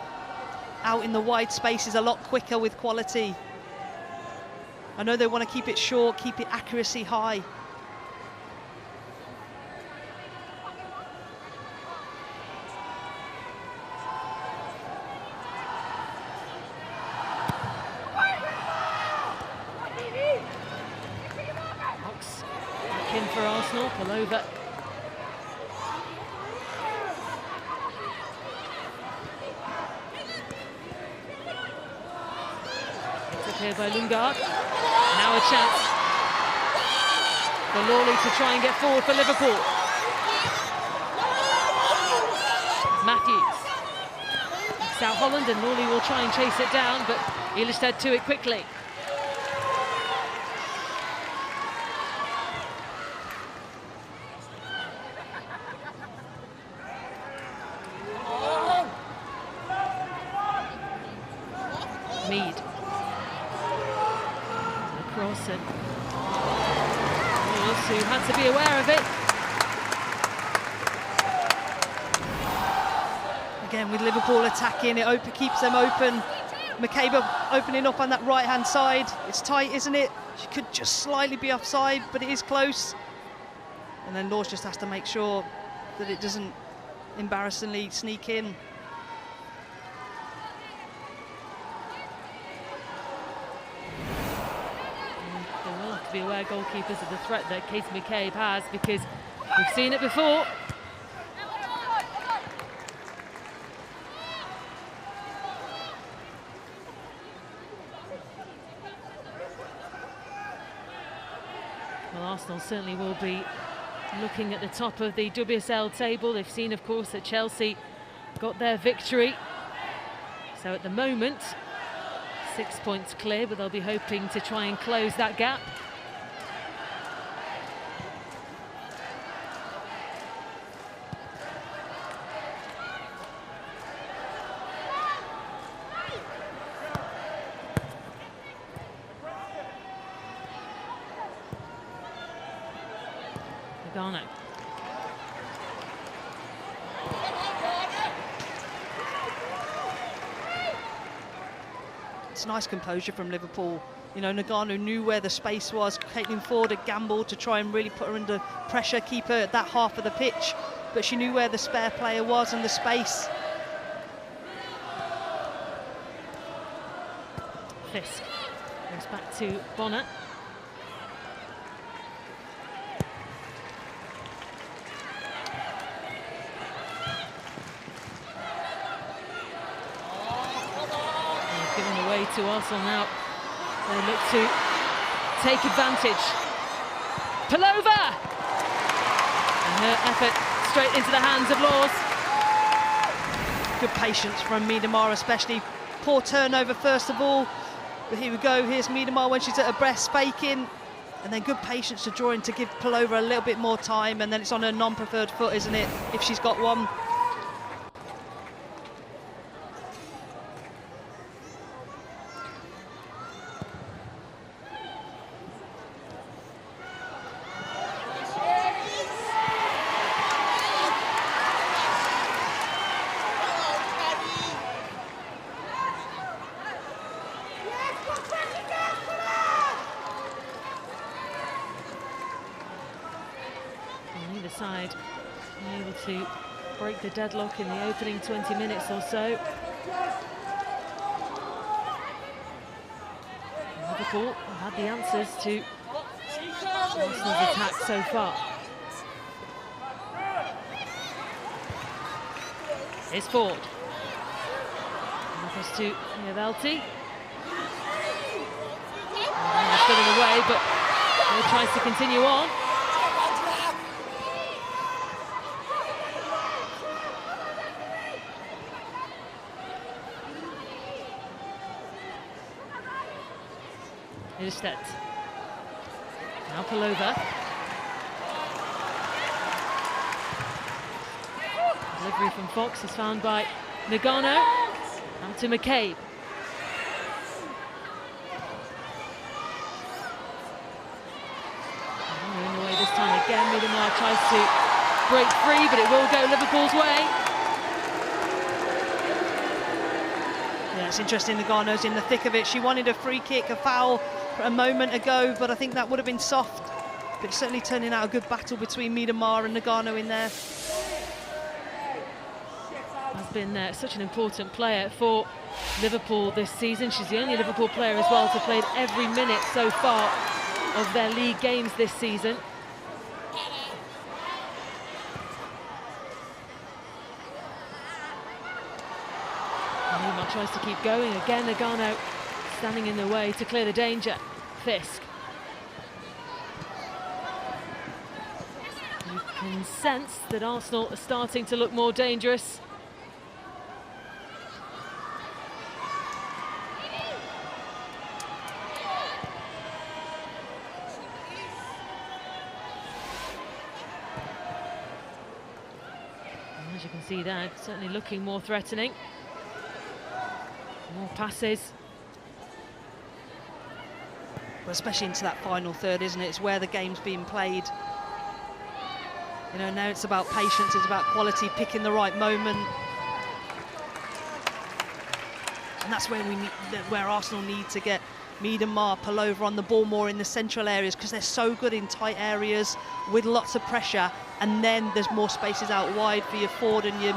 out in the wide spaces a lot quicker with quality. I know they want to keep it short, keep it accuracy high. Fox back in for Arsenal, Palova. Here by Lungard. Now a chance for Lawley to try and get forward for Liverpool. Matthews. It's out Holland and Lawley will try and chase it down, but Ilestedt to it quickly. Mead. Cross and who had to be aware of it. again with Liverpool attacking, it keeps them open. McCabe opening up on that right-hand side. It's tight, isn't it? She could just slightly be offside, but it is close. And then Laws just has to make sure that it doesn't embarrassingly sneak in. They will have to be aware, goalkeepers, of the threat that Katie McCabe has, because we've seen it before. Well, Arsenal certainly will be looking at the top of the WSL table. They've seen, of course, that Chelsea got their victory. So at the moment, 6 points clear, but they'll be hoping to try and close that gap. Nagano. It's nice composure from Liverpool. You know, Nagano knew where the space was. Caitlin Ford had gambled to try and really put her under pressure, keep her at that half of the pitch, but she knew where the spare player was and the space. Fisk goes back to Bonner. Given away to Arsenal now. They look to take advantage. Palova! And her effort straight into the hands of Laws. Good patience from Miedemar especially. Poor turnover first of all. But here we go, here's Miedemar when she's at her breast faking. And then good patience to draw in to give Palova a little bit more time, and then it's on her non-preferred foot, isn't it, if she's got one. Either side able to break the deadlock in the opening 20 minutes or so. Liverpool have had the answers to Arsenal's attack so far. Here's Ford. Across to Niavelti. Spilling away, but he tries to continue on. Ilstedt. Now Palova. Delivery from Fox is found by Nagano. And to McCabe. In the way this time again. Miedemar tries to break free, but it will go Liverpool's way. Yeah, it's interesting, Nagano's in the thick of it. She wanted a free kick, a foul a moment ago, but I think that would have been soft. But it's certainly turning out a good battle between Miedemar and Nagano in there. Has been such an important player for Liverpool this season. She's the only Liverpool player as well to have played every minute so far of their league games this season. Miedemar tries to keep going. Again, Nagano standing in the way to clear the danger. Fisk. You can sense that Arsenal are starting to look more dangerous. And as you can see there, certainly looking more threatening. More passes. Well, especially into that final third, isn't it? It's where the game's being played. You know, now it's about patience, it's about quality, picking the right moment. and that's where where Arsenal need to get Miedema, Pavlova on the ball more in the central areas, because they're so good in tight areas with lots of pressure, and then there's more spaces out wide for your Ford and your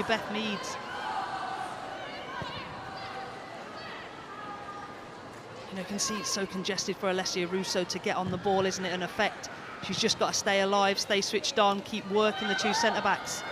Beth Meads. You can see it's so congested for Alessia Russo to get on the ball, isn't it, and affect. She's just got to stay alive, stay switched on, keep working the two centre-backs.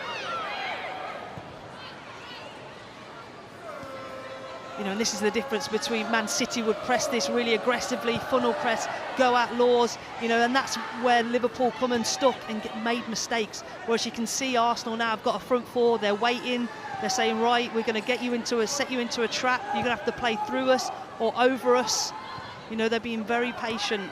And this is the difference between Man City would press this really aggressively, funnel press, go at Laws, and that's where Liverpool come unstuck and made mistakes. Whereas you can see Arsenal now have got a front four, they're waiting, they're saying, right, we're going to set you into a trap, you're going to have to play through us or over us. They're being very patient.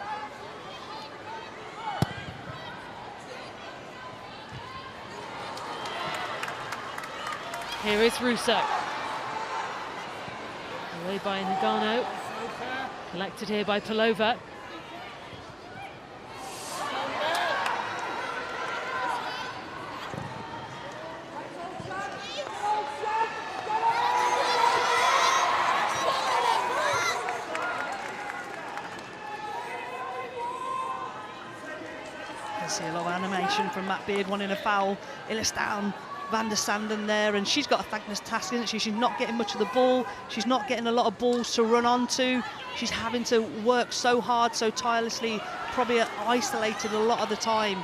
Here is Russo. Away by Nagano. Collected here by Pavlova. I see a lot of animation from Matt Beard wanting a foul. Illis down, Van der Sanden there, and she's got a thankless task, isn't she? She's not getting much of the ball. She's not getting a lot of balls to run onto. She's having to work so hard, so tirelessly, probably isolated a lot of the time.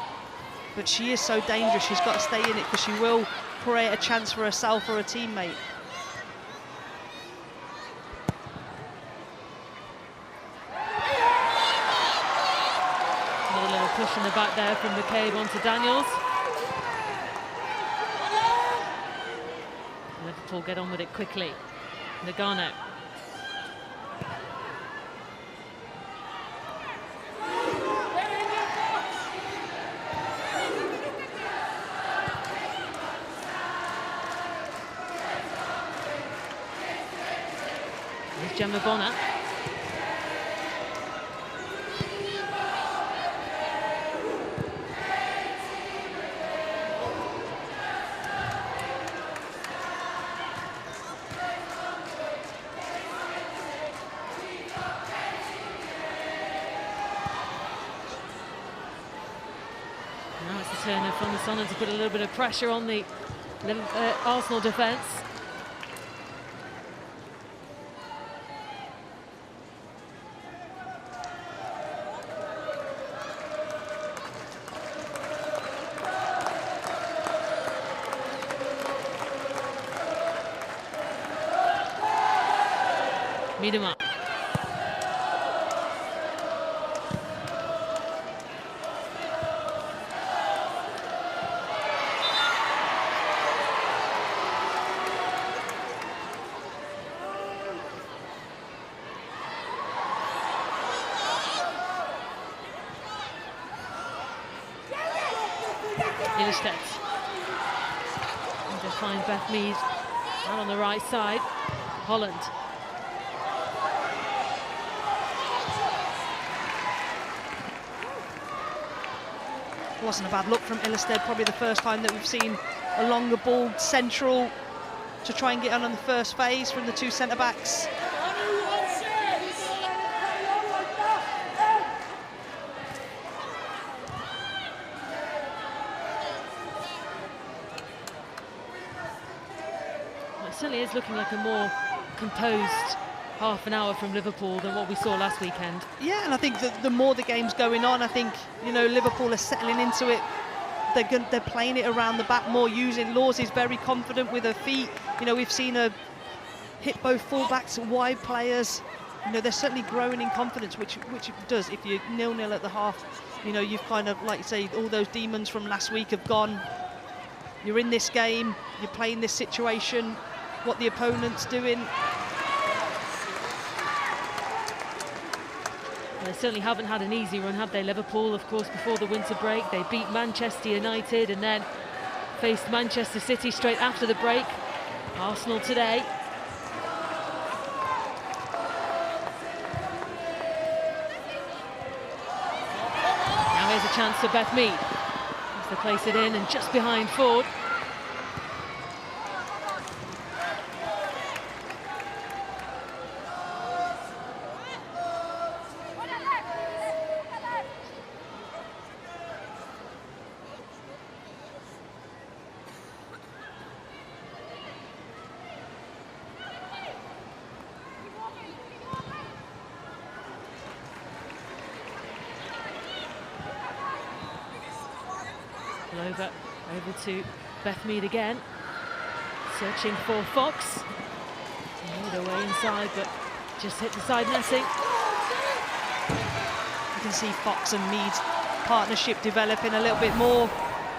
But she is so dangerous. She's got to stay in it, because she will create a chance for herself or a teammate. Another little push in the back there from McCabe onto Daniels. Liverpool get on with it quickly. Nagano. There's Gemma Bonner. Turner from the Sonnen to put a little bit of pressure on the Arsenal defence. Miedema. Ilstedt. And they find Beth Mead out on the right side. Holland. Wasn't a bad look from Ilstedt. Probably the first time that we've seen a longer ball central to try and get on the first phase from the two centre-backs. Certainly is looking like a more composed half an hour from Liverpool than what we saw last weekend. Yeah, and I think that the more the game's going on, I think, Liverpool are settling into it. They're playing it around the back more, using Laws is very confident with her feet. We've seen her hit both fullbacks, wide players. They're certainly growing in confidence, which it does. If you're 0-0 at the half, you've kind of, like you say, all those demons from last week have gone. You're in this game, you're playing this situation, what the opponent's doing. They certainly haven't had an easy run, have they? Liverpool, of course, before the winter break, they beat Manchester United and then faced Manchester City straight after the break. Arsenal today. Now here's a chance for Beth Mead. As they place it in and just behind Ford. Over to Beth Mead again, searching for Fox. Made her way inside, but just hit the side netting. You can see Fox and Mead's partnership developing a little bit more.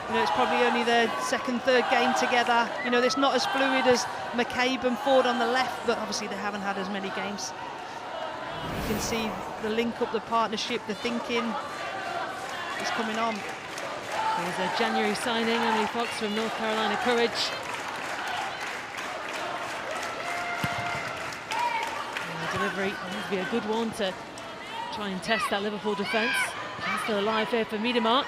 You know, it's probably only their second, third game together. You know, it's not as fluid as McCabe and Ford on the left, but obviously they haven't had as many games. You can see the link up, the partnership, the thinking is coming on. There's a January signing, Emily Fox from North Carolina Courage. And the delivery needs to be a good one to try and test that Liverpool defence. She's still alive here for Miedemar.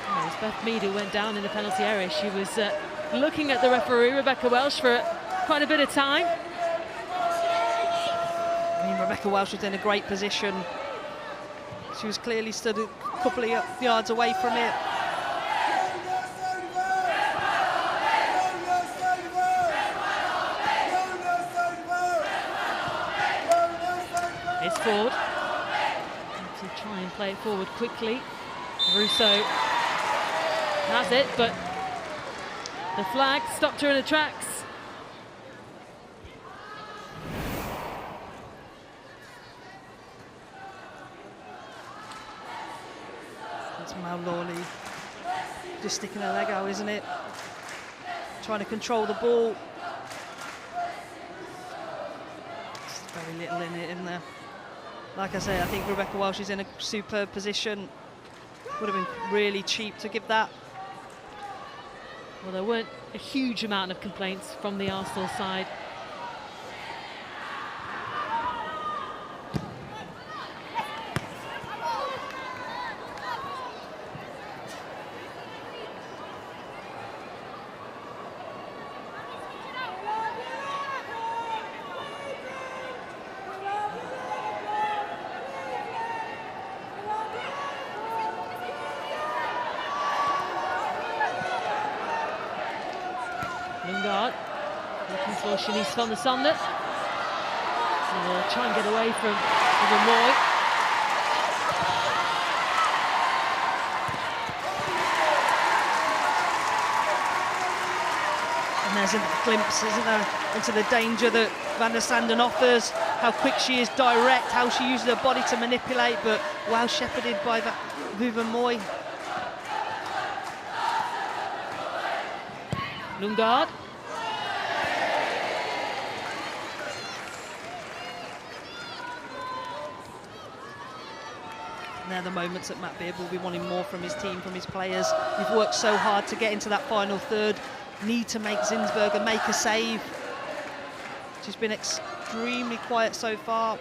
It was Beth Mead who went down in the penalty area. She was looking at the referee, Rebecca Welsh, for quite a bit of time. I mean, Rebecca Welsh was in a great position. She was clearly stood a couple of yards away from it. It's Ford. To try and play it forward quickly. Russo has it, but the flag stopped her in her tracks. It's Mal Lawley just sticking her leg out, isn't it? Trying to control the ball. Just very little in it, isn't there? Like I say, I think Rebecca Welsh is in a superb position. Would have been really cheap to give that. Well, there weren't a huge amount of complaints from the Arsenal side. Lundgaard looking for Shanice van der Sande. They'll try and get away from Moy. And there's a glimpse, isn't there, into the danger that Van der Sanden offers, how quick she is, direct, how she uses her body to manipulate, but well shepherded by Vuva Moy. Lundgaard. And they're the moments that Matt Beard will be wanting more from his team, from his players. You've worked so hard to get into that final third. Need to make Zinsberger make a save. She's been extremely quiet so far.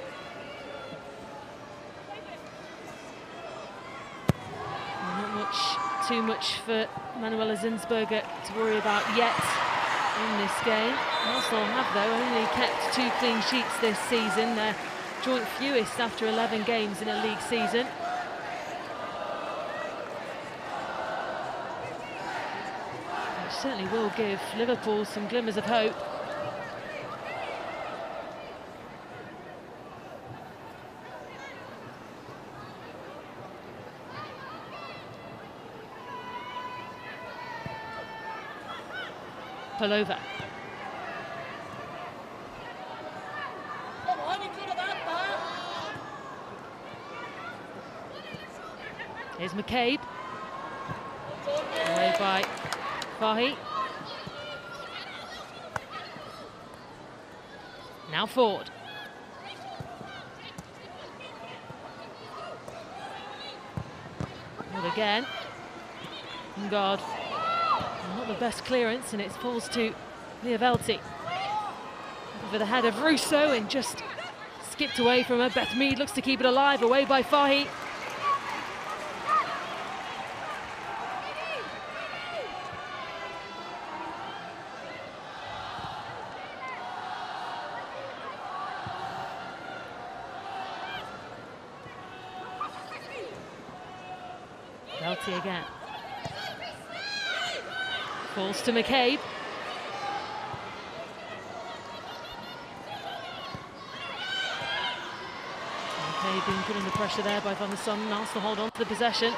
Not too much for Manuela Zinsberger to worry about yet in this game. Arsenal have, though, only kept 2 clean sheets this season, their joint fewest after 11 games in a league season. Which certainly will give Liverpool some glimmers of hope. Palova. Here's McCabe. Away by Fahy. Now Ford. Ford again. Lundgaard. Not the best clearance, and it falls to Liavelti. Over the head of Russo and just skipped away from her. Beth Mead looks to keep it alive, away by Fahy. Velti again. Falls to McCabe. They've been put under pressure there by Van der Son, and Arsenal hold on to the possession.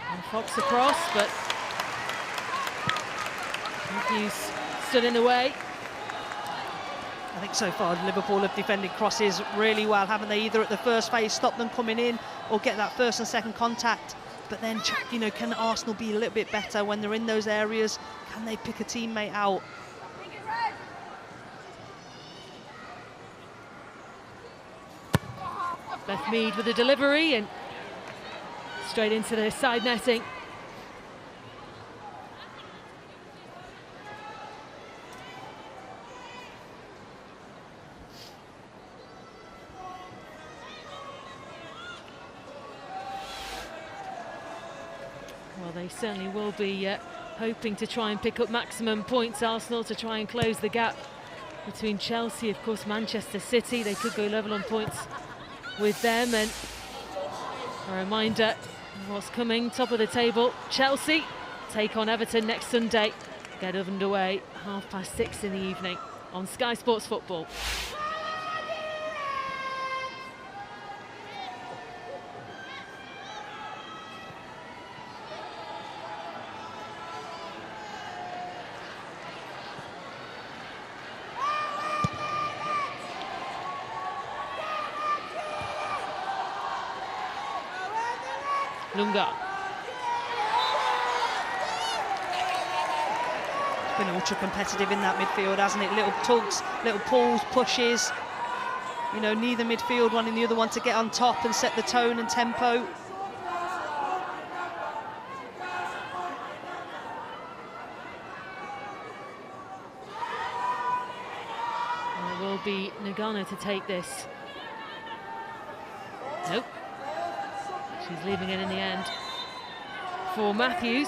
And Fox across, but Matthews stood in the way. I think so far Liverpool have defended crosses really well, haven't they? Either at the first phase, stop them coming in, or get that first and second contact. But then, you know, can Arsenal be a little bit better when they're in those areas? Can they pick a teammate out? Beth Mead with a delivery and straight into the side netting. Well, they certainly will be hoping to try and pick up maximum points, Arsenal, to try and close the gap between Chelsea, of course, Manchester City. They could go level on points with them. And a reminder of what's coming, top of the table, Chelsea take on Everton next Sunday. Get underway 6:30 in the evening on Sky Sports Football. Lunga. It's been ultra competitive in that midfield, hasn't it? Little tugs, little pulls, pushes. You know, neither midfield wanting the other one to get on top and set the tone and tempo. Well, it will be Nagano to take this. Nope. She's leaving it in the end for Matthews.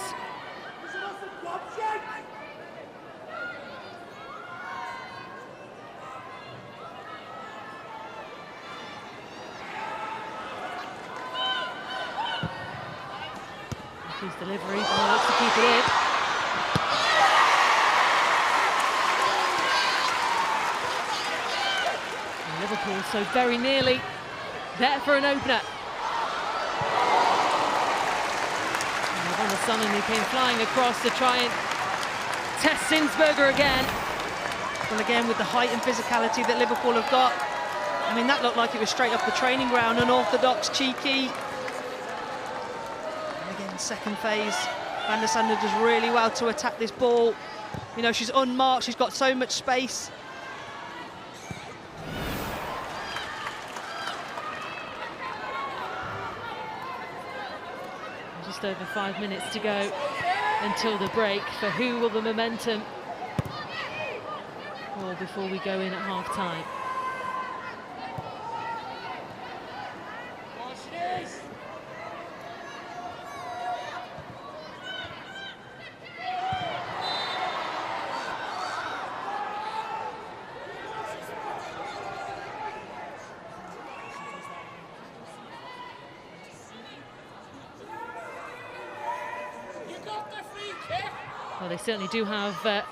Matthews' delivery, but looks to keep it in. And Liverpool so very nearly there for an opener. Van der Son, who came flying across to try and test Sinsberger again. Well, again, with the height and physicality that Liverpool have got, I mean, that looked like it was straight off the training ground, unorthodox, cheeky. And again, second phase, Van der Son does really well to attack this ball. You know, she's unmarked, she's got so much space. Just over 5 minutes to go until the break. For who will the momentum or before we go in at half-time? Well, they certainly do have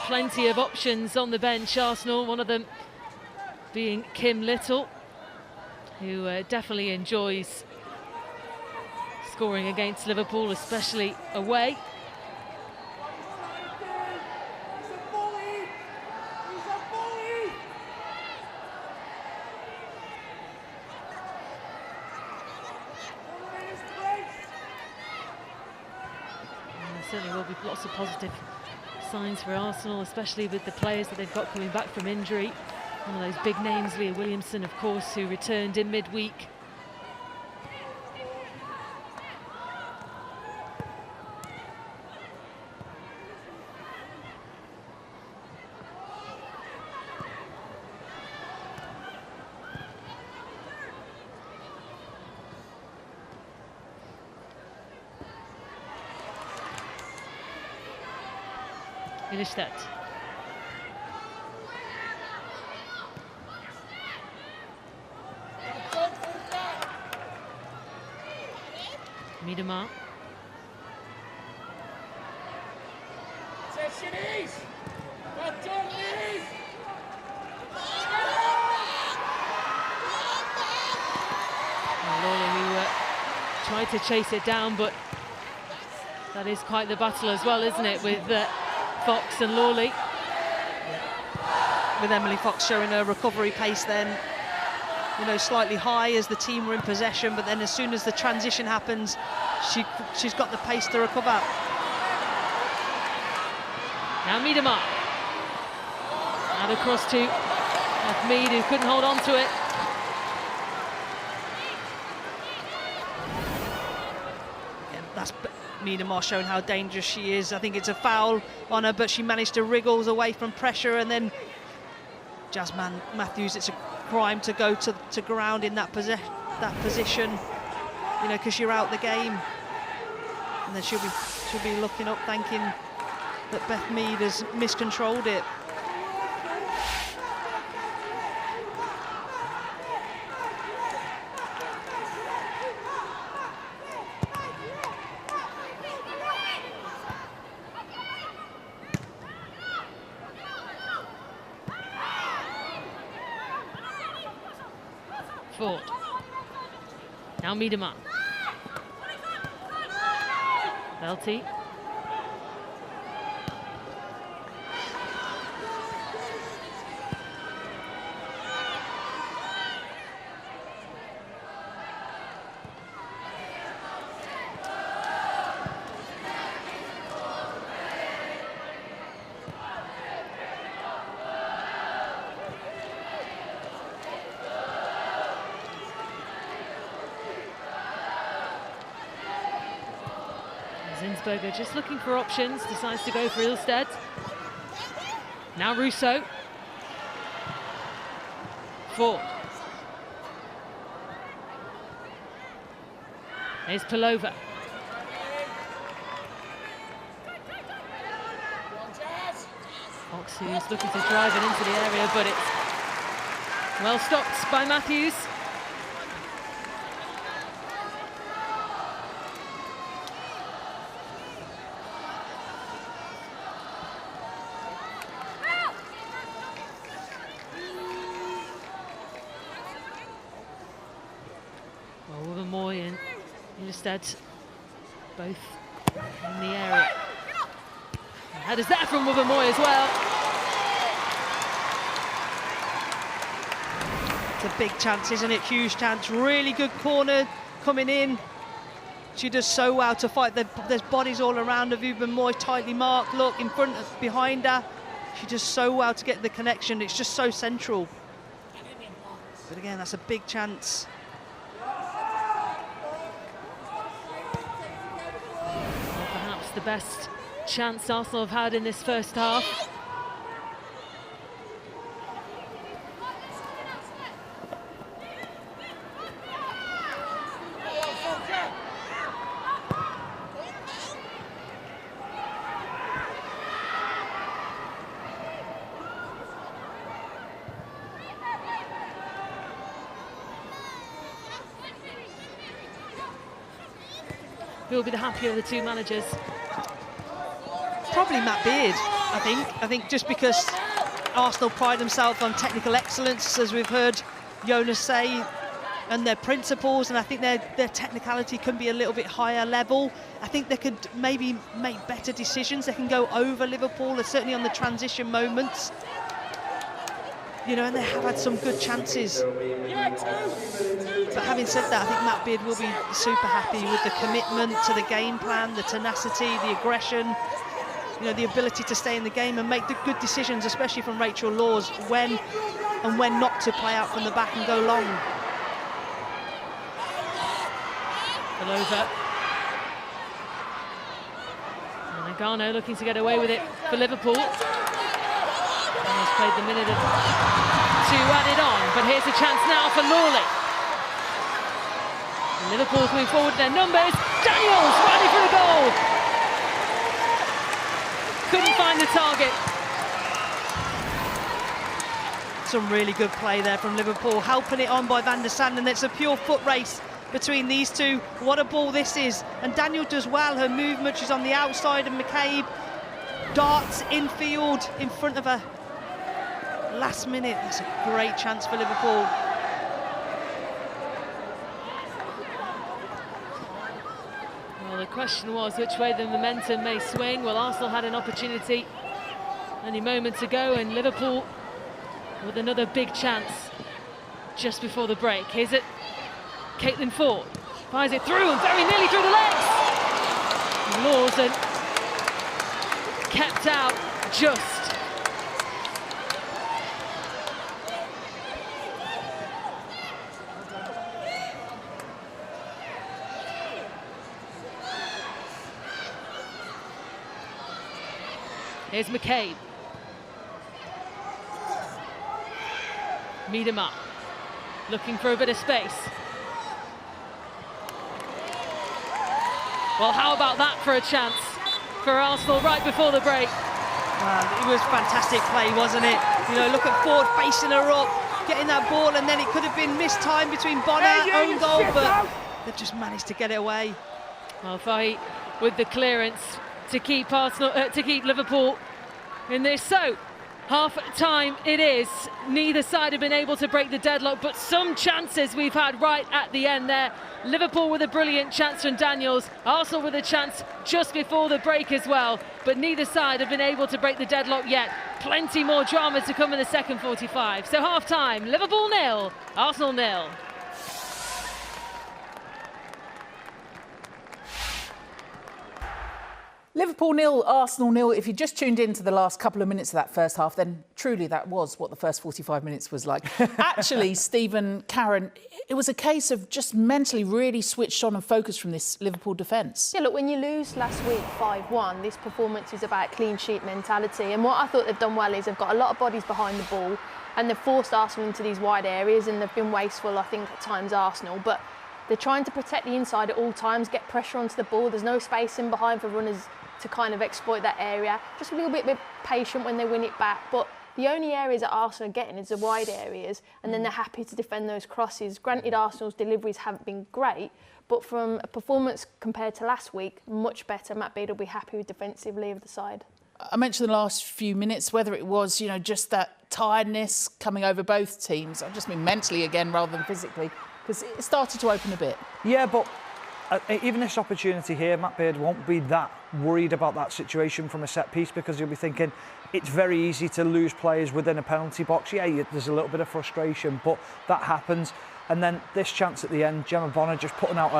plenty of options on the bench, Arsenal, one of them being Kim Little, who definitely enjoys scoring against Liverpool, especially away. Certainly will be lots of positive signs for Arsenal, especially with the players that they've got coming back from injury. One of those big names, Leah Williamson, of course, who returned in midweek. Ilestedt. Miedema. Lawley, who tried to chase it down, but that is quite the battle as well, isn't it, with Fox and Lawley. With Emily Fox showing her recovery pace then, you know, slightly high as the team were in possession, but then as soon as the transition happens, she's got the pace to recover. Now Miedema. Out across to Mead, who couldn't hold on to it. That's Miedema showing how dangerous she is. I think it's a foul on her, but she managed to wriggle away from pressure, and then Jasmine Matthews, it's a crime to go to ground in that position, you know, because you're out the game. And then she'll be looking up, thinking that Beth Mead has miscontrolled it. Ford. Now Miedema. Belty. Zinsberger just looking for options, decides to go for Ilstedt. Now Russo. Ford. There's Pelova. Fox, who's looking to drive it into the area, but it's well stopped by Matthews. Both in the area. How does that from Wubben-Moy as well? It's a big chance, isn't it? Huge chance. Really good corner coming in. She does so well to fight. There's bodies all around her. Wubben-Moy tightly marked. Look, in front of, behind her. She does so well to get the connection. It's just so central. But again, that's a big chance. The best chance Arsenal have had in this first half. Who will be the happier of the two managers? Probably Matt Beard, I think just because Arsenal pride themselves on technical excellence, as we've heard Jonas say, and their principles, and I think their technicality can be a little bit higher level. I think they could maybe make better decisions. They can go over Liverpool, certainly on the transition moments. You know, and they have had some good chances. But having said that, I think Matt Beard will be super happy with the commitment to the game plan, the tenacity, the aggression. You know, the ability to stay in the game and make the good decisions, especially from Rachel Laws, when not to play out from the back and go long. Pelova. And Nagano looking to get away with it for Liverpool. And he's played the minute to add it on, but here's a chance now for Lawley. And Liverpool coming forward with their numbers. Daniels ready for a goal. Couldn't find the target. Some really good play there from Liverpool, helping it on by Van der Sanden. It's a pure foot race between these two. What a ball this is. And Daniel does well. Her movement, she's on the outside of McCabe. Darts infield in front of her. Last minute, that's a great chance for Liverpool. Well, the question was which way the momentum may swing. Well, Arsenal had an opportunity only moments ago, and Liverpool with another big chance just before the break. Here's it, Caitlin Ford fires it through and very nearly through the legs. Lawson kept out just. Here's McCabe. Miedema looking for a bit of space. Well, how about that for a chance for Arsenal right before the break? It was fantastic play, wasn't it? You know, look at Ford facing her up, getting that ball, and then it could have been missed time between Bonner, own goal, but they've just managed to get it away. Well, Fahy with the clearance to keep Arsenal, to keep Liverpool in this. So, half time it is. Neither side have been able to break the deadlock, but some chances we've had right at the end there. Liverpool with a brilliant chance from Daniels, Arsenal with a chance just before the break as well, but neither side have been able to break the deadlock yet. Plenty more drama to come in the second 45. So half time, Liverpool 0, Arsenal 0. Liverpool 0, Arsenal 0. If you just tuned into the last couple of minutes of that first half, then truly that was what the first 45 minutes was like. Actually, Stephen, Karen, it was a case of just mentally really switched on and focused from this Liverpool defence. Yeah, look, when you lose last week 5-1, this performance is about clean sheet mentality. And what I thought they've done well is they've got a lot of bodies behind the ball and they've forced Arsenal into these wide areas, and they've been wasteful, I think, at times, Arsenal. But they're trying to protect the inside at all times, get pressure onto the ball. There's no space in behind for runners to kind of exploit that area. Just a little bit patient when they win it back. But the only areas that Arsenal are getting is the wide areas, and then they're happy to defend those crosses. Granted, Arsenal's deliveries haven't been great, but from a performance compared to last week, much better. Matt Beard will be happy with defensively of the side. I mentioned the last few minutes, whether it was, you know, just that tiredness coming over both teams. I just mean mentally again rather than physically, because it started to open a bit. Yeah, but even this opportunity here, Matt Beard won't be that worried about that situation from a set piece, because he'll be thinking it's very easy to lose players within a penalty box. Yeah, there's a little bit of frustration, but that happens. And then this chance at the end, Gemma Bonner just putting out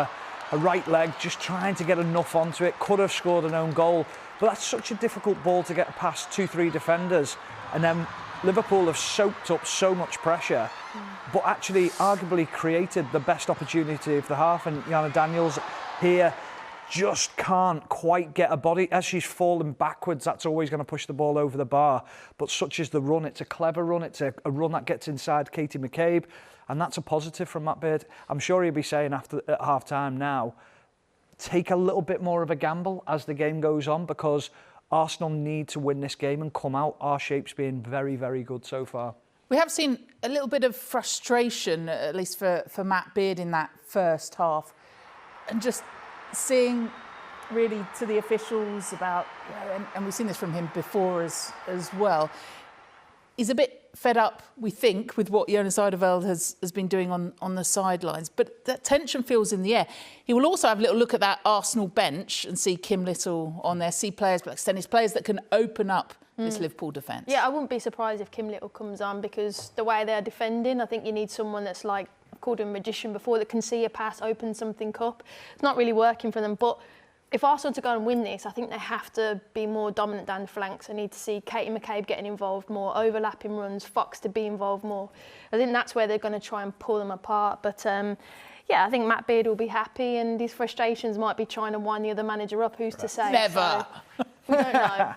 a right leg, just trying to get enough onto it, could have scored an own goal. But that's such a difficult ball to get past 2-3 defenders. And then Liverpool have soaked up so much pressure, but actually arguably created the best opportunity of the half. And Jana Daniels here just can't quite get a body. As she's falling backwards, that's always going to push the ball over the bar. But such is the run. It's a clever run. It's a run that gets inside Katie McCabe. And that's a positive from Matt Beard. I'm sure he'll be saying at half-time now, take a little bit more of a gamble as the game goes on, because Arsenal need to win this game and come out. Our shape's been very, very good so far. We have seen a little bit of frustration, at least for Matt Beard in that first half. And just seeing really to the officials about, you know, and we've seen this from him before as well, he's a bit fed up, we think, with what Jonas Eideveld has been doing on the sidelines. But that tension feels in the air. He will also have a little look at that Arsenal bench and see Kim Little on there, see players, but extended players that can open up this Liverpool defence. Yeah, I wouldn't be surprised if Kim Little comes on, because the way they're defending, I think you need someone that's like, I've called him a magician before, that can see a pass, open something up. It's not really working for them, but if Arsenal to go and win this, I think they have to be more dominant down the flanks. I need to see Katie McCabe getting involved more, overlapping runs, Fox to be involved more. I think that's where they're going to try and pull them apart. But yeah, I think Matt Beard will be happy, and his frustrations might be trying to wind the other manager up. Who's to say? Never. So, we don't know.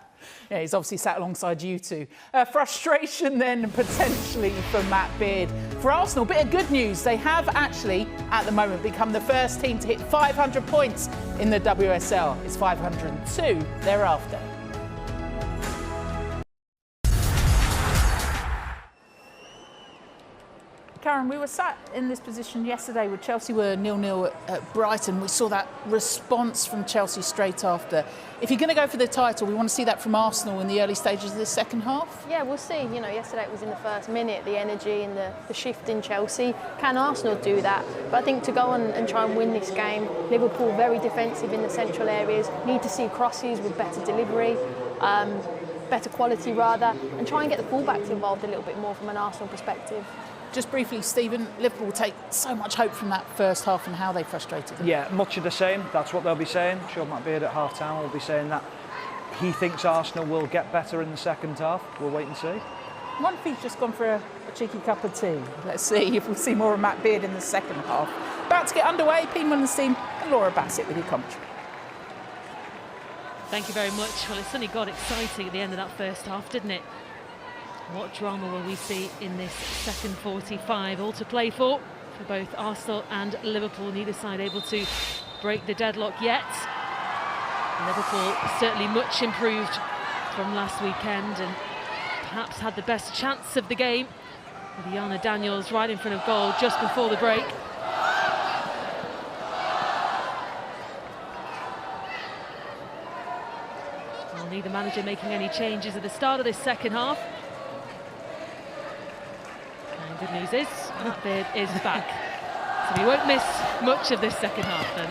Yeah, he's obviously sat alongside you two. Frustration then potentially for Matt Beard. For Arsenal, bit of good news. They have actually, at the moment, become the first team to hit 500 points in the WSL. It's 502 thereafter. Karen, we were sat in this position yesterday where Chelsea were 0-0 at Brighton. We saw that response from Chelsea straight after. If you're going to go for the title, we want to see that from Arsenal in the early stages of the second half? Yeah, we'll see. You know, yesterday it was in the first minute, the energy and the shift in Chelsea. Can Arsenal do that? But I think to go on and try and win this game, Liverpool very defensive in the central areas, need to see crosses with better delivery, better quality rather, and try and get the fullbacks involved a little bit more from an Arsenal perspective. Just briefly, Stephen, Liverpool take so much hope from that first half and how they frustrated them. Yeah, much of the same. That's what they'll be saying. Sean McBeard at half-time will be saying that he thinks Arsenal will get better in the second half. We'll wait and see. I wonder if he's just gone for a cheeky cup of tea. Let's see if we'll see more of Matt Beard in the second half. About to get underway, Pete Mullenstein and Laura Bassett with your commentary. Thank you very much. Well, it suddenly got exciting at the end of that first half, didn't it? What drama will we see in this second 45? All to play for both Arsenal and Liverpool. Neither side able to break the deadlock yet. Liverpool certainly much improved from last weekend and perhaps had the best chance of the game with Yana Daniels right in front of goal just before the break. Well, neither manager making any changes at the start of this second half. And good news is, Matt Beard is back. So he won't miss much of this second half then.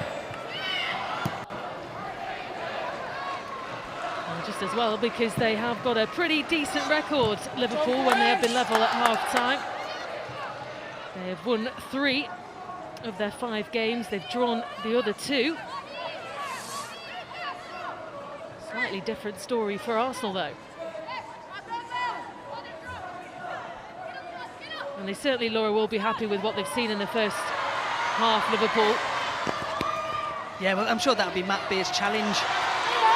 And just as well because they have got a pretty decent record, Liverpool, when they have been level at half-time. They have won 3 of their 5 games. They've drawn the other 2. Slightly different story for Arsenal, though. And they certainly, Laura, will be happy with what they've seen in the first half, Liverpool. Yeah, well, I'm sure that'll be Matt Beard's challenge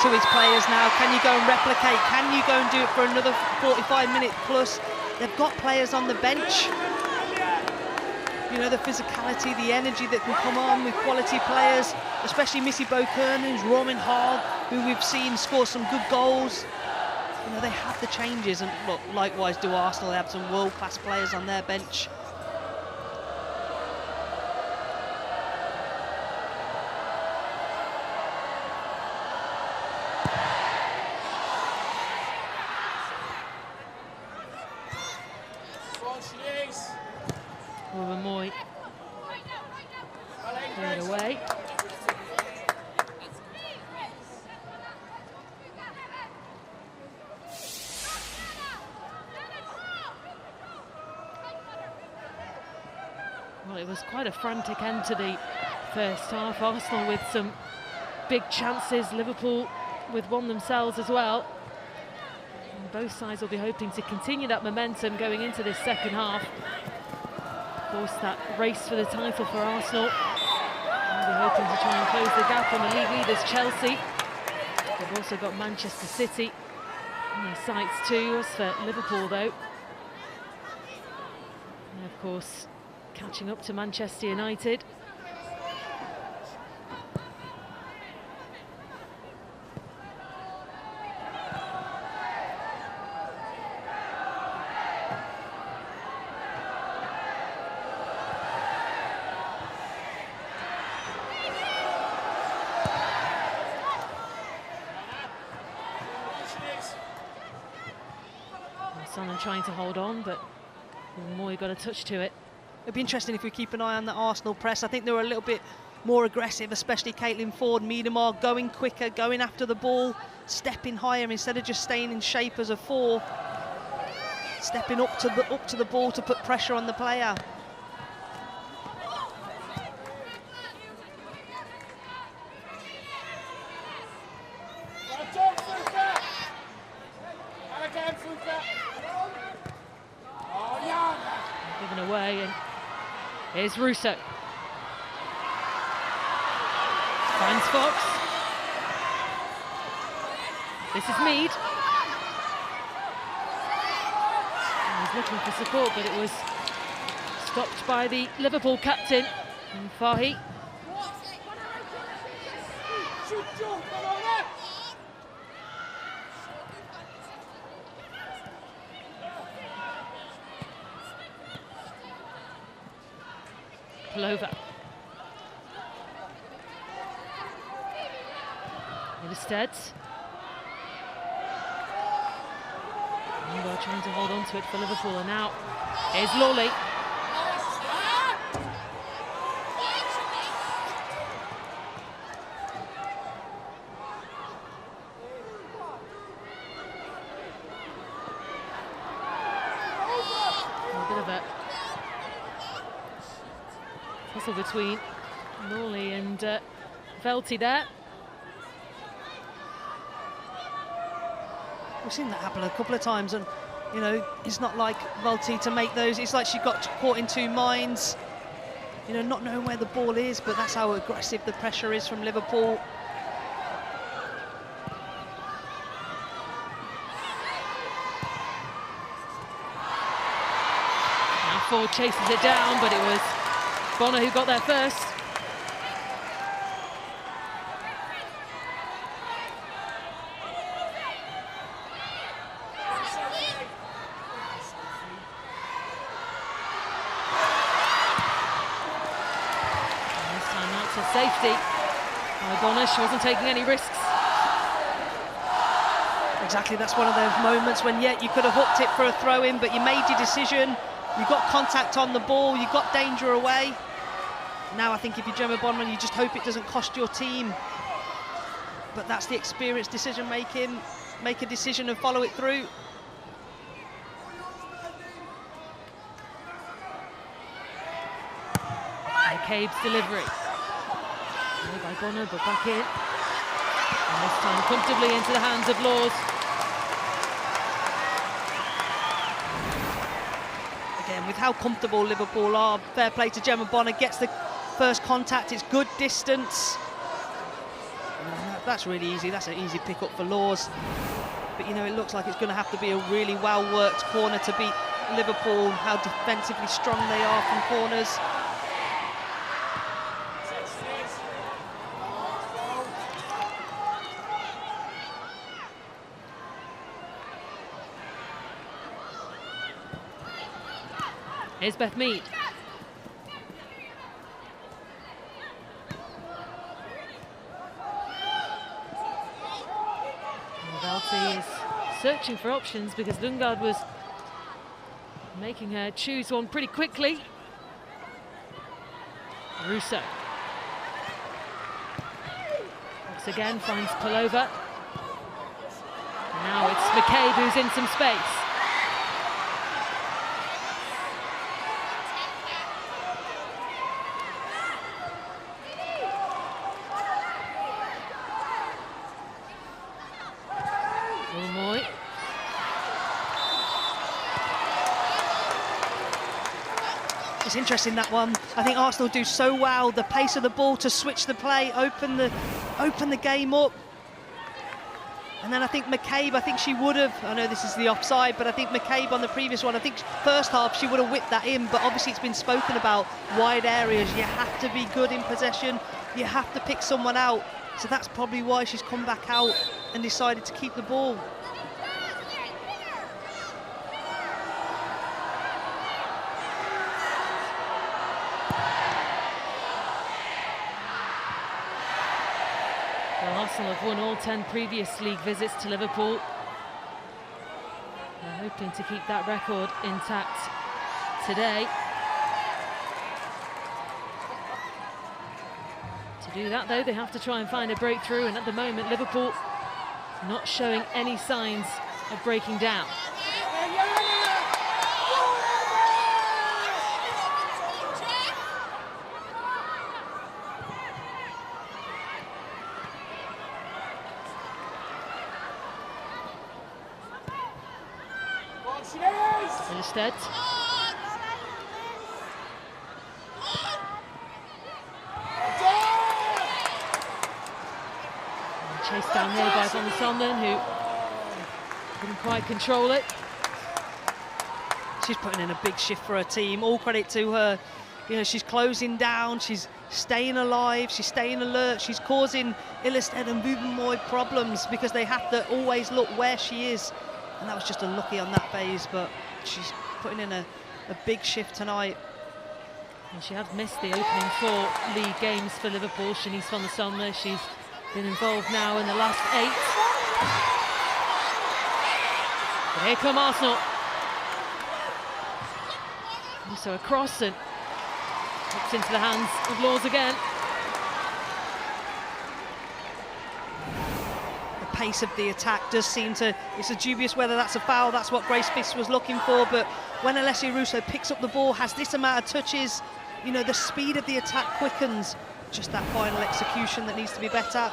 to his players now. Can you go and replicate? Can you go and do it for another 45 minutes plus? They've got players on the bench. You know, the physicality, the energy that can come on with quality players, especially Missy Bokernes, Roman Hogg, who we've seen score some good goals. You know, they have the changes, and look, likewise do Arsenal. They have some world-class players on their bench. Ruben Moy cleared away. Well, it was quite a frantic end to the first half. Arsenal with some big chances, Liverpool with one themselves as well. And both sides will be hoping to continue that momentum going into this second half. Of course, that race for the title for Arsenal. And they're hoping to try and close the gap on the league leaders, Chelsea. They've also got Manchester City in their sights too. As for Liverpool, though, and of course, catching up to Manchester United. Son trying to hold on, but Moy got a touch to it. It'll be interesting if we keep an eye on the Arsenal press. I think they were a little bit more aggressive, especially Caitlin Ford, Miedemar, going quicker, going after the ball, stepping higher instead of just staying in shape as a 4, stepping up to the ball to put pressure on the player. Given away, and here's Russo. Finds Fox. This is Mead. And he's looking for support, but it was stopped by the Liverpool captain, Fahy. Palova. Instead, Lingard trying to hold on to it for Liverpool, and now here's Lawley. A bit of a tussle between Lawley and Velty there. We've seen that happen a couple of times, and you know, it's not like Velty to make those. It's like she got caught in two minds, you know, not knowing where the ball is, but that's how aggressive the pressure is from Liverpool. Now Ford chases it down, but it was Bonner who got there first. Safety by Bonner. She wasn't taking any risks. Exactly, that's one of those moments when, yeah, you could have hooked it for a throw-in, but you made your decision, you got contact on the ball, you got danger away. Now I think if you're Gemma Bonner, you just hope it doesn't cost your team. But that's the experienced decision-making. Make a decision and follow it through. McCabe's delivery. By Bonner, but back in. And this time comfortably into the hands of Laws. Again, with how comfortable Liverpool are, fair play to Gemma Bonner, gets the first contact, it's good distance. That's really easy, that's an easy pick-up for Laws. But you know, it looks like it's going to have to be a really well-worked corner to beat Liverpool, how defensively strong they are from corners. Here's Beth Mead. Velty is searching for options because Lundgaard was making her choose one pretty quickly. Russo. Once again finds Palova. Now it's McCabe who's in some space. It's interesting, that one. I think Arsenal do so well, the pace of the ball to switch the play, open the game up. And then I think McCabe, I think she would have, I know this is the offside, but I think McCabe on the previous one, I think first half she would have whipped that in, but obviously it's been spoken about, wide areas, you have to be good in possession, you have to pick someone out. So that's probably why she's come back out and decided to keep the ball. Arsenal have won all 10 previous league visits to Liverpool. They're hoping to keep that record intact today. To do that, though, they have to try and find a breakthrough, and at the moment, Liverpool not showing any signs of breaking down. Instead, chased down here by Von Sonlin, who couldn't quite control it. She's putting in a big shift for her team. All credit to her. You know, she's closing down, she's staying alive, she's staying alert, she's causing Ilestead and Bubenmoy problems because they have to always look where she is. And that was just unlucky on that phase, but she's putting in a big shift tonight. And she had missed the opening 4 league games for Liverpool. Shanice van der Sande, she's been involved now in the last 8. But here come Arsenal. So a cross and it's into the hands of Laws again. The pace of the attack does seem to, it's a dubious whether that's a foul, that's what Grace Fisk was looking for, but when Alessia Russo picks up the ball, has this amount of touches, you know, the speed of the attack quickens, just that final execution that needs to be better.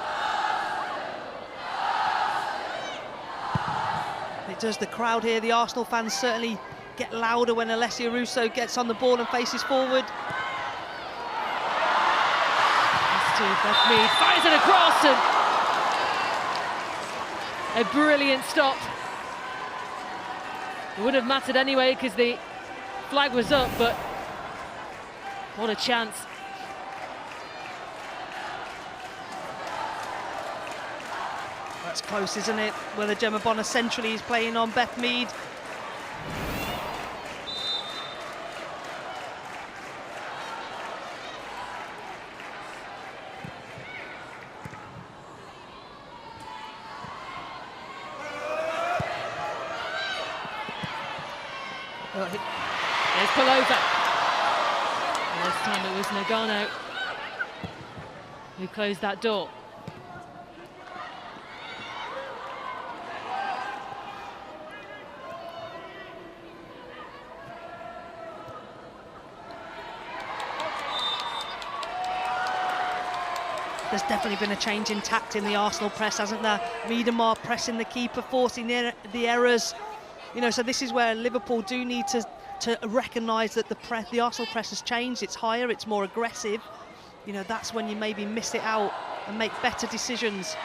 It does. The crowd here, the Arsenal fans certainly get louder when Alessia Russo gets on the ball and faces forward. Beth Mead fires it across and a brilliant stop. It would have mattered anyway because the flag was up, but what a chance. That's close, isn't it? Whether Gemma Bonner centrally is playing on Beth Mead. There's Palova. This time it was Nagano who closed that door. There's definitely been a change in tact in the Arsenal press, hasn't there? Miedemar pressing the keeper, forcing the errors. You know, so this is where Liverpool do need to recognise that the Arsenal press has changed. It's higher, it's more aggressive. You know, that's when you maybe miss it out and make better decisions.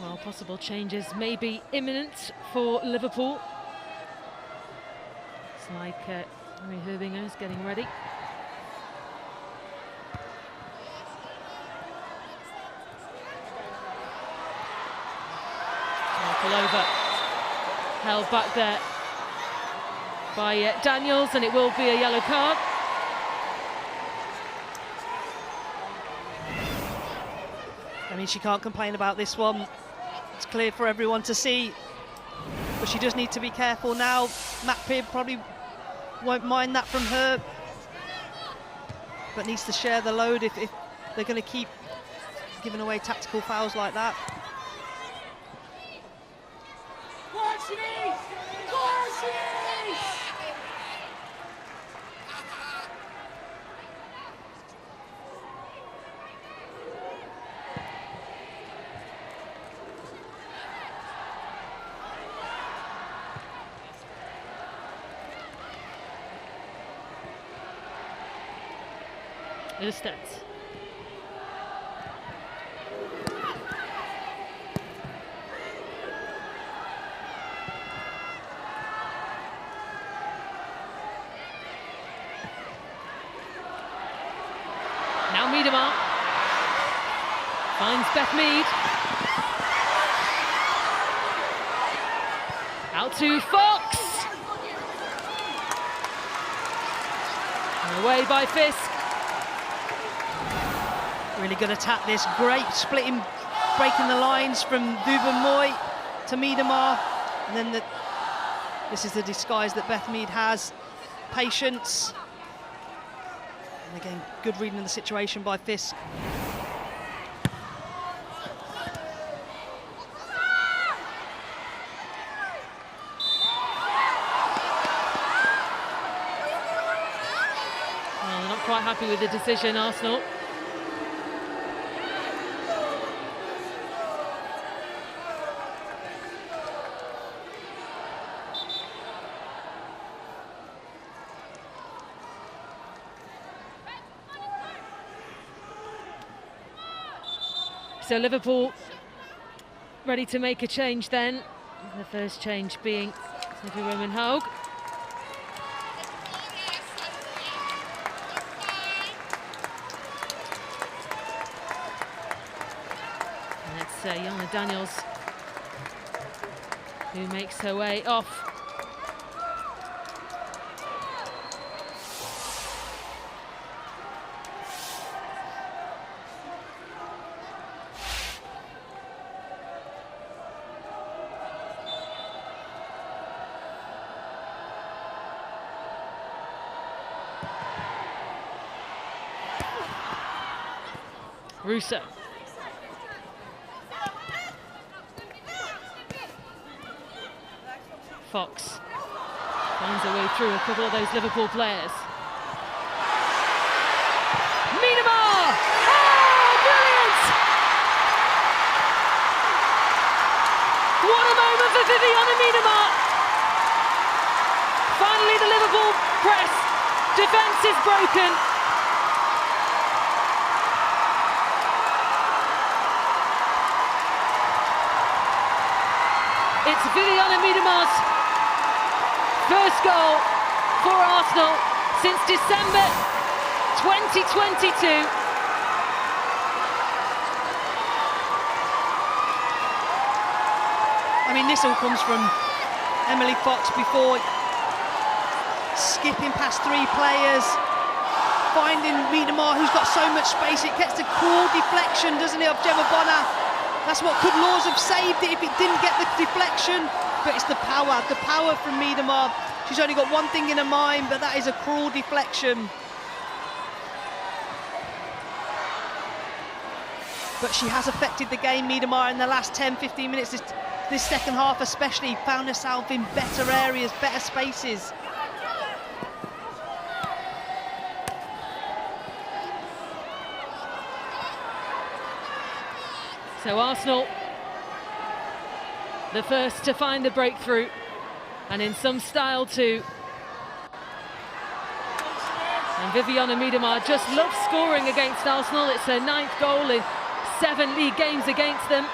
Well, possible changes may be imminent for Liverpool. It's like Marie Herbinger is getting ready. Palova held back there by Daniels, and it will be a yellow card. I mean, she can't complain about this one. It's clear for everyone to see. But she does need to be careful now. Matt Pibb probably won't mind that from her, but needs to share the load if they're going to keep giving away tactical fouls like that. Ilstedt. Now Miedemar finds Beth Mead. Out to Fox. And away by Fisk. Really good attack this, great splitting, breaking the lines from Duban Moy to Miedemar. And then this is the disguise that Beth Mead has, patience. And again, good reading of the situation by Fisk. Well, they're not quite happy with the decision, Arsenal. So Liverpool ready to make a change then. The first change being Sophie Roman-Haug. Jana Daniels, who makes her way off. Russo. Fox finds her way through a couple of those Liverpool players. Miedema! Oh, brilliant! What a moment for Vivianne Miedema! Finally, the Liverpool press defence is broken. It's Vivianne Miedema's first goal for Arsenal since December 2022. I mean, this all comes from Emily Fox before, skipping past three players, finding Miedema, who's got so much space. It gets the cool deflection, doesn't it, of Gemma Bonner? That's what could Laws have saved it if it didn't get the deflection. But it's the power from Miedema. She's only got one thing in her mind, but that is a cruel deflection. But she has affected the game, Miedema, in the last 10-15 minutes. This second half especially, found herself in better areas, better spaces. So Arsenal, the first to find the breakthrough, and in some style too. And Vivianne Miedema just loves scoring against Arsenal. It's her 9th goal in 7 league games against them.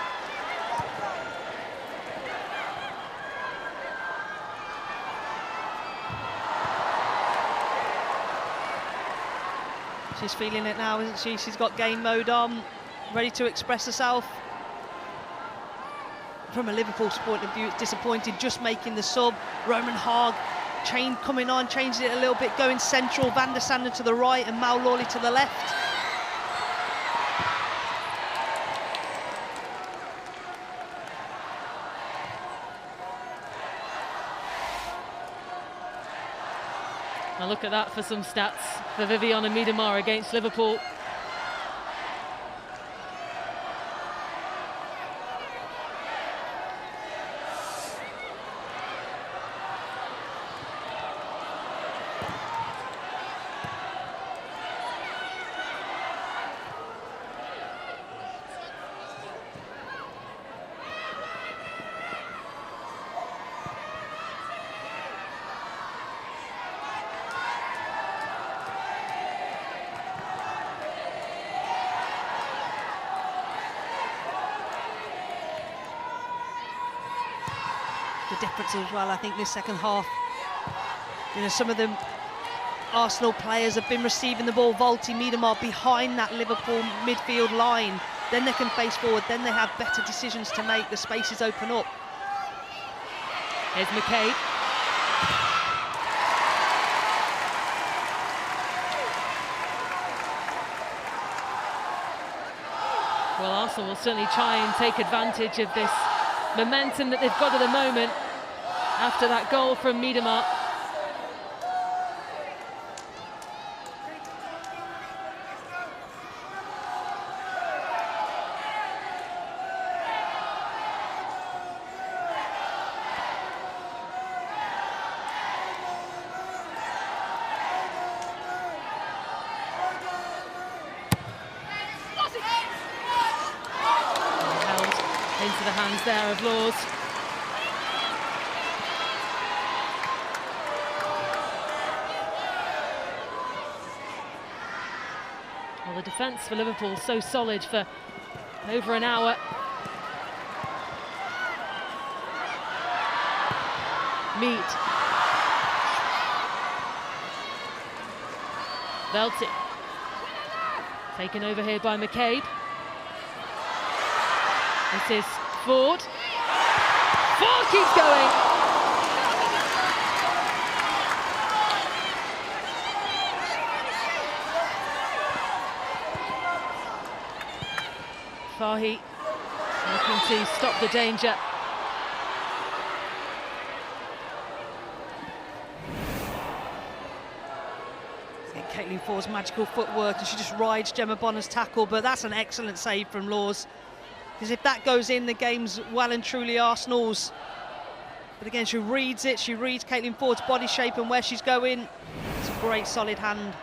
She's feeling it now, isn't she? She's got game mode on, ready to express herself. From a Liverpool's point of view, it's disappointing just making the sub. Roman Haag coming on, changing it a little bit, going central. Van der Sande to the right and Mal Lawley to the left. Now look at that for some stats for Vivianne Miedema against Liverpool. The difference as well, I think, this second half, you know, some of the Arsenal players have been receiving the ball, vaulting Miedema behind that Liverpool midfield line. Then they can face forward, then they have better decisions to make, the spaces open up. Here's McCabe. Well, Arsenal will certainly try and take advantage of this momentum that they've got at the moment after that goal from Miedema. Into the hands there of Laws. Well, the defence for Liverpool so solid for over an hour. Mead. Velti. Taken over here by McCabe. This is Ford. Ford keeps going. Fahy looking to stop the danger. Caitlin Ford's magical footwork, and she just rides Gemma Bonner's tackle, but that's an excellent save from Laws, because if that goes in, the game's well and truly Arsenal's. But again, she reads it, she reads Caitlin Ford's body shape and where she's going. It's a great solid hand.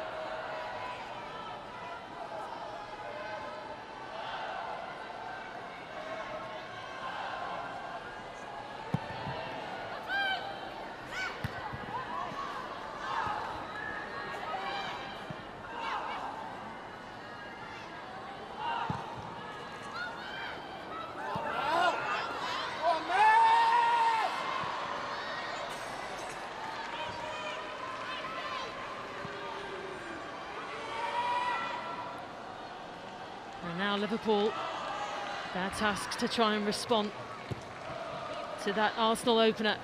And now Liverpool, their task to try and respond to that Arsenal opener.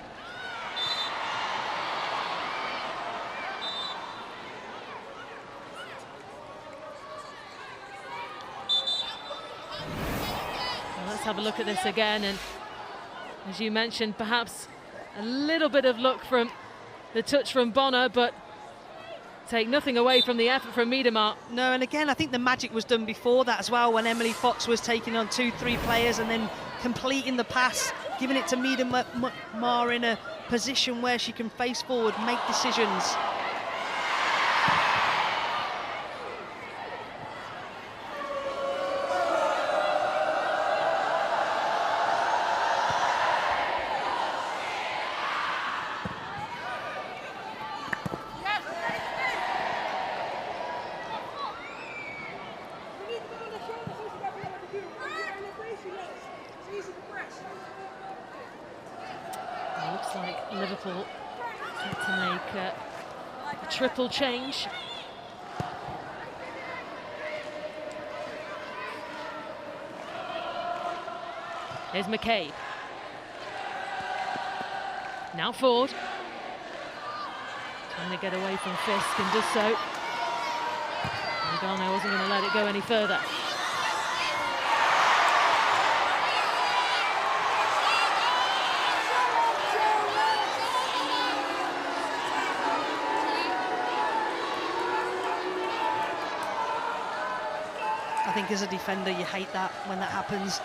Well, let's have a look at this again, and as you mentioned, perhaps a little bit of luck from the touch from Bonner, but take nothing away from the effort from Miedema. No, and again, I think the magic was done before that as well, when Emily Fox was taking on 2-3 players and then completing the pass, giving it to Miedema in a position where she can face forward, make decisions. Looks like Liverpool set to make a triple change. Here's McCabe. Now Ford. Trying to get away from Fisk and does so. Lugano wasn't going to let it go any further. I think as a defender you hate that when that happens,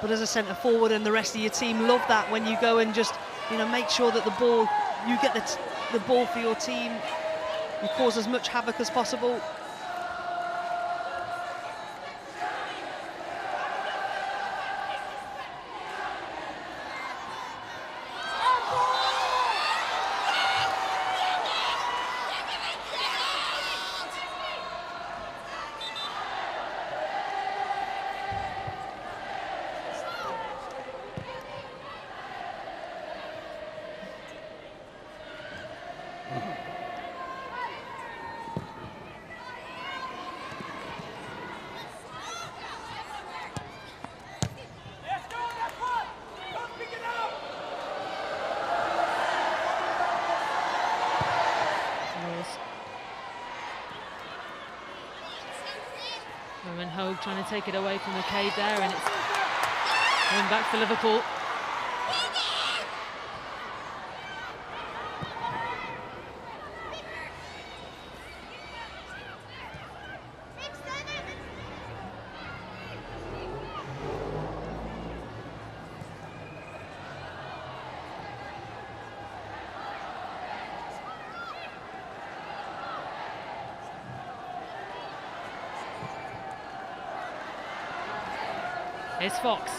but as a centre forward and the rest of your team love that when you go and just, you know, make sure that the ball, you get the ball for your team, you cause as much havoc as possible. Rowan Hogue trying to take it away from McCabe there, and it's going back for Liverpool. Here's Fox.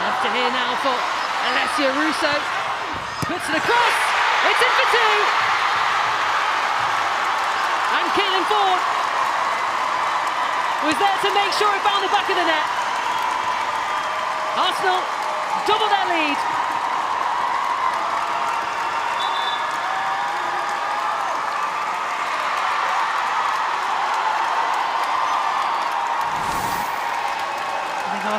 Left to here now for Alessia Russo. Puts it across. It's in for two. And Caitlin Ford was there to make sure it found the back of the net. Arsenal double their lead.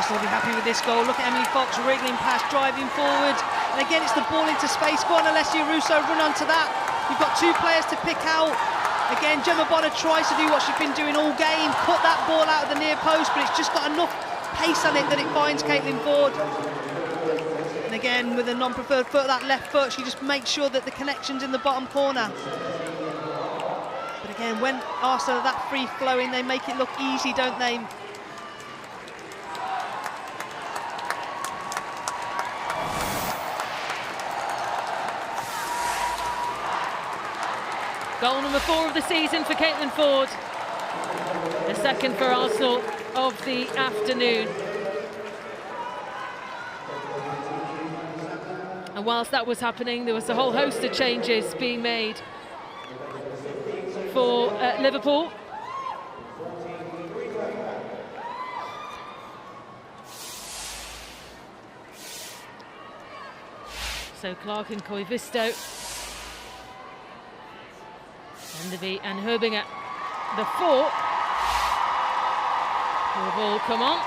Arsenal will be happy with this goal. Look at Emily Fox wriggling past, driving forward. And again, it's the ball into space. Go on, Alessia Russo, run onto that. You've got two players to pick out. Again, Gemma Bonner tries to do what she's been doing all game, put that ball out of the near post, but it's just got enough pace on it that it finds Caitlin Ford. And again, with a non-preferred foot, that left foot, she just makes sure that the connection's in the bottom corner. But again, when Arsenal are that free-flowing, they make it look easy, don't they? Goal number 4 of the season for Caitlin Ford. The second for Arsenal of the afternoon. And whilst that was happening, there was a whole host of changes being made for Liverpool. So Clark and Koivisto. Enderby and Herbinger, the 4. The ball come on.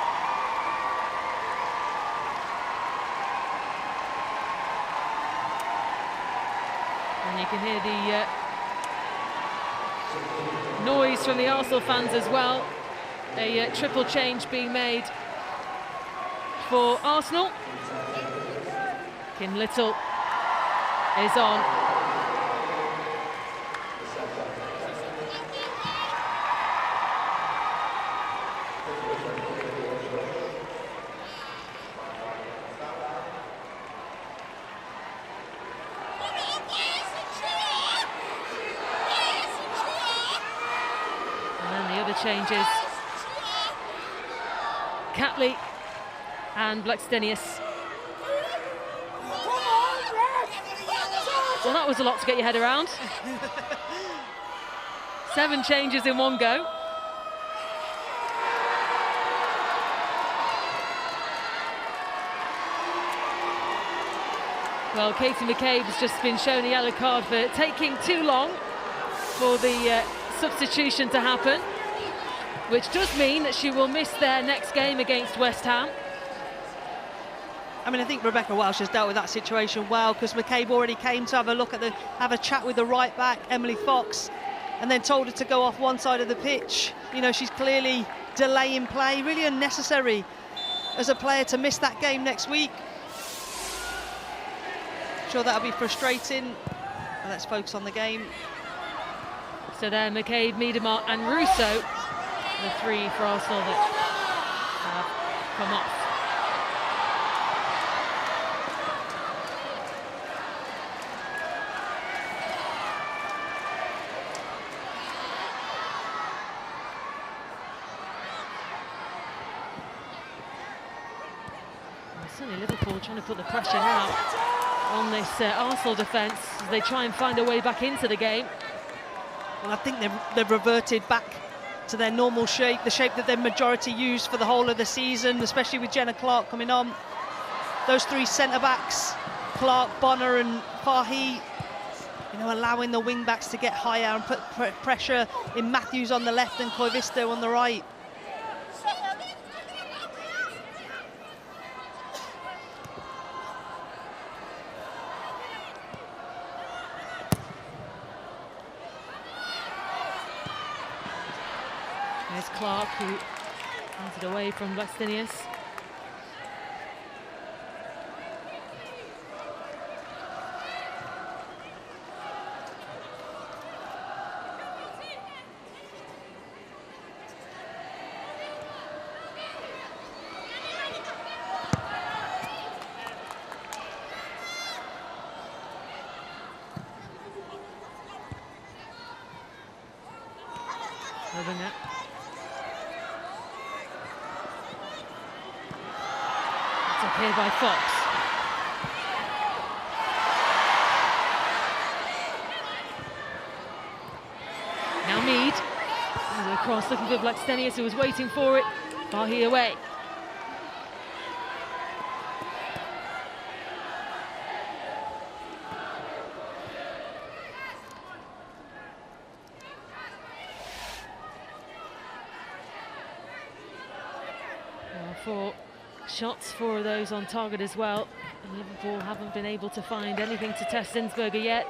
And you can hear the noise from the Arsenal fans as well. A triple change being made for Arsenal. Kim Little is on. Changes. Catley and Blackstenius. Well, that was a lot to get your head around. 7 changes in one go. Well, Katie McCabe has just been shown a yellow card for taking too long for the substitution to happen, which does mean that she will miss their next game against West Ham. I mean, I think Rebecca Welsh has dealt with that situation well, because McCabe already came to have a chat with the right back, Emily Fox, and then told her to go off one side of the pitch. You know, she's clearly delaying play, really unnecessary as a player to miss that game next week. I'm sure that'll be frustrating. But let's focus on the game. So there, McCabe, Miedemar and Russo. The 3 for Arsenal that have come off. Well, certainly Liverpool trying to put the pressure now on this Arsenal defence as they try and find a way back into the game. Well, I think they've reverted back to their normal shape, the shape that their majority used for the whole of the season, especially with Jenna Clark coming on. Those 3 centre-backs, Clark, Bonner and Fahy, you know, allowing the wing-backs to get higher and put pressure in Matthews on the left and Koivisto on the right. There's Clark, who hands it away from Blackstenius. Herbinger. Up here by Fox. Now Mead. Across looking for Blackstenius, who was waiting for it. Fahy away. For Shots, 4 of those on target as well. And Liverpool haven't been able to find anything to test Zinsberger yet.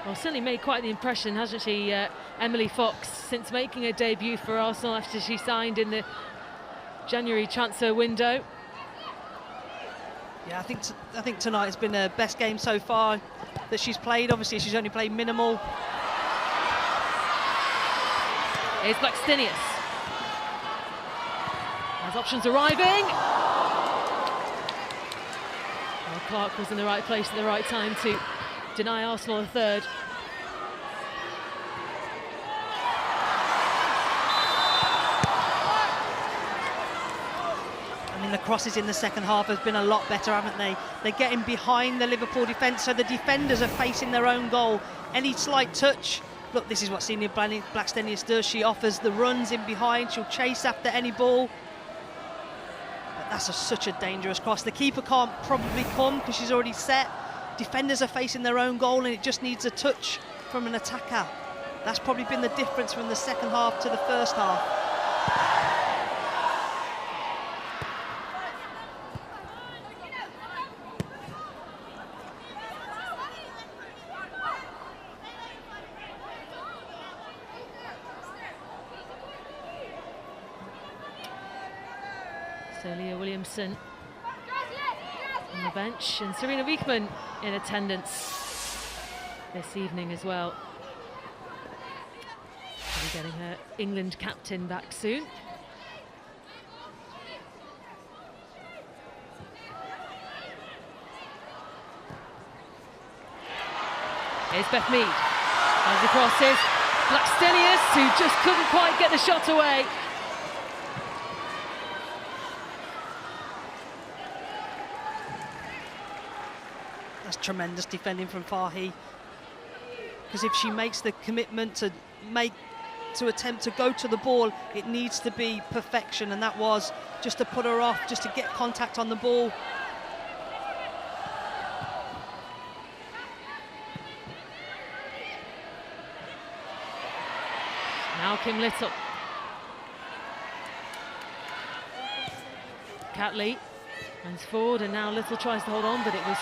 Well, certainly made quite the impression, hasn't she, Emily Fox, since making her debut for Arsenal after she signed in the January transfer window. Yeah, I think tonight has been her best game so far that she's played. Obviously, she's only played minimal. Here's Blackstenius. Has options arriving. Well, Clark was in the right place at the right time to deny Arsenal a third. I mean, the crosses in the second half has been a lot better, haven't they? They're getting behind the Liverpool defence, so the defenders are facing their own goal. Any slight touch, look, this is what Senior Blackstenius does. She offers the runs in behind. She'll chase after any ball. But that's such a dangerous cross. The keeper can't probably come because she's already set. Defenders are facing their own goal, and it just needs a touch from an attacker. That's probably been the difference from the second half to the first half. So Leah Williamson on the bench, and Serena Wiekman in attendance this evening as well. She'll be getting her England captain back soon. Here's Beth Mead. As the crosses, Blackstenius, who just couldn't quite get the shot away. That's tremendous defending from Fahy. Because if she makes the commitment to attempt to go to the ball, it needs to be perfection, and that was just to put her off, just to get contact on the ball. Now Kim Little. Catley runs forward, and now Little tries to hold on, but it was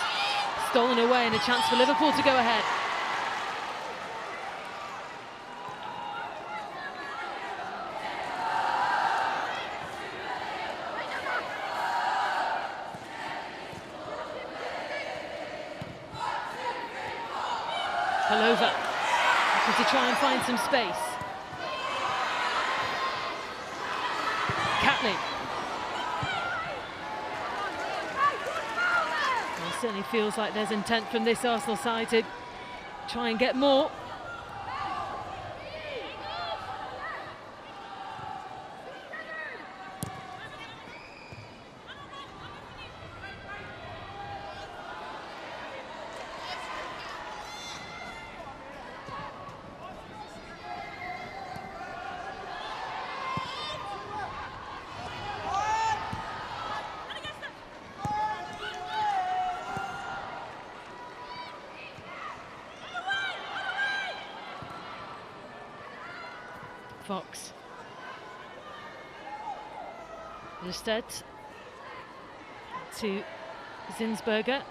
stolen away, and a chance for Liverpool to go ahead. Palova looking to try and find some space. Catley. Well, it certainly feels like there's intent from this Arsenal side to try and get more. Fox. Instead to Zinsberger.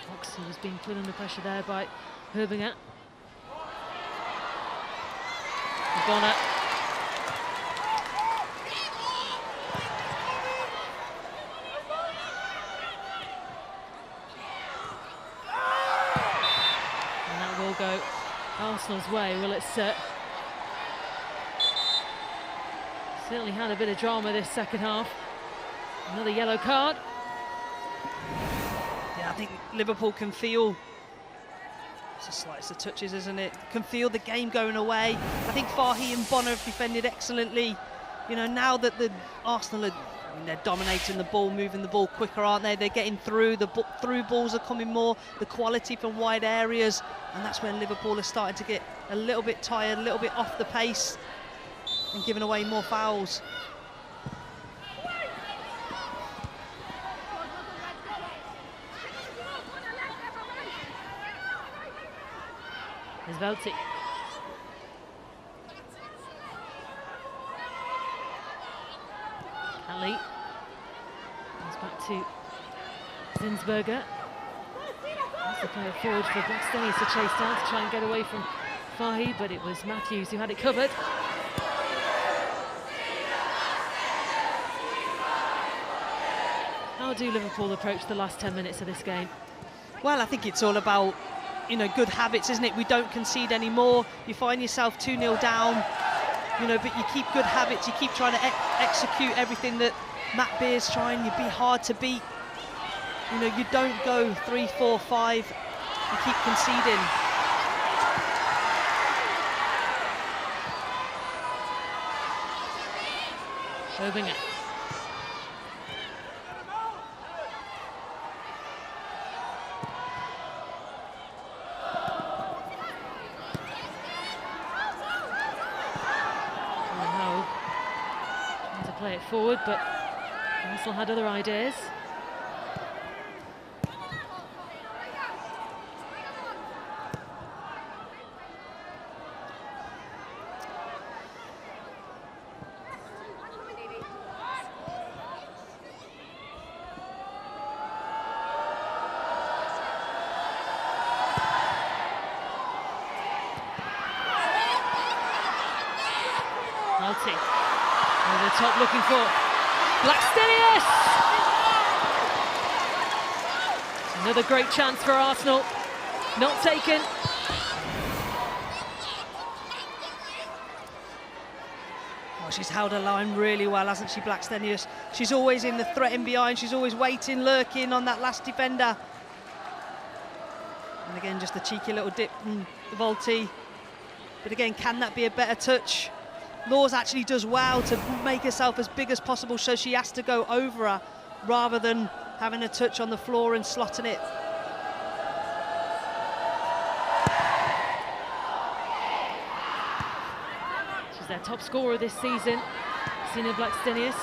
Fox, who was being put under pressure there by Herbinger. Bonner. And that will go Arsenal's way. Well, it's certainly had a bit of drama this second half. Another yellow card. Yeah, I think Liverpool can feel, it's the slightest of touches, isn't it? Can feel the game going away. I think Fahey and Bonner have defended excellently. You know, now that the Arsenal are, they're dominating the ball, moving the ball quicker, aren't they? They're getting through, the through balls are coming more, the quality from wide areas, and that's when Liverpool are starting to get a little bit tired, a little bit off the pace, and giving away more fouls. There's Velti. Kelly goes back to Zinsberger. That's the player forward for Blackstenius to chase down to try and get away from Fahey, but it was Matthews who had it covered. How do Liverpool approach the last 10 minutes of this game? Well, I think it's all about, you know, good habits, isn't it? We don't concede anymore. You find yourself 2-0 down, you know, but you keep good habits. You keep trying to execute everything that Matt Beer's trying. You be hard to beat. You know, you don't go 3, 4, 5. You keep conceding. Schobinger. Play it forward, but Arsenal had other ideas. Multi. Over the top, looking for Blackstenius! Another great chance for Arsenal. Not taken. Oh, she's held her line really well, hasn't she, Blackstenius? She's always in the threat in behind. She's always waiting, lurking on that last defender. And again, just a cheeky little dip from Volti. But again, can that be a better touch? Laws actually does well to make herself as big as possible, so she has to go over her rather than having a touch on the floor and slotting it. She's their top scorer this season, Sina Blackstenius.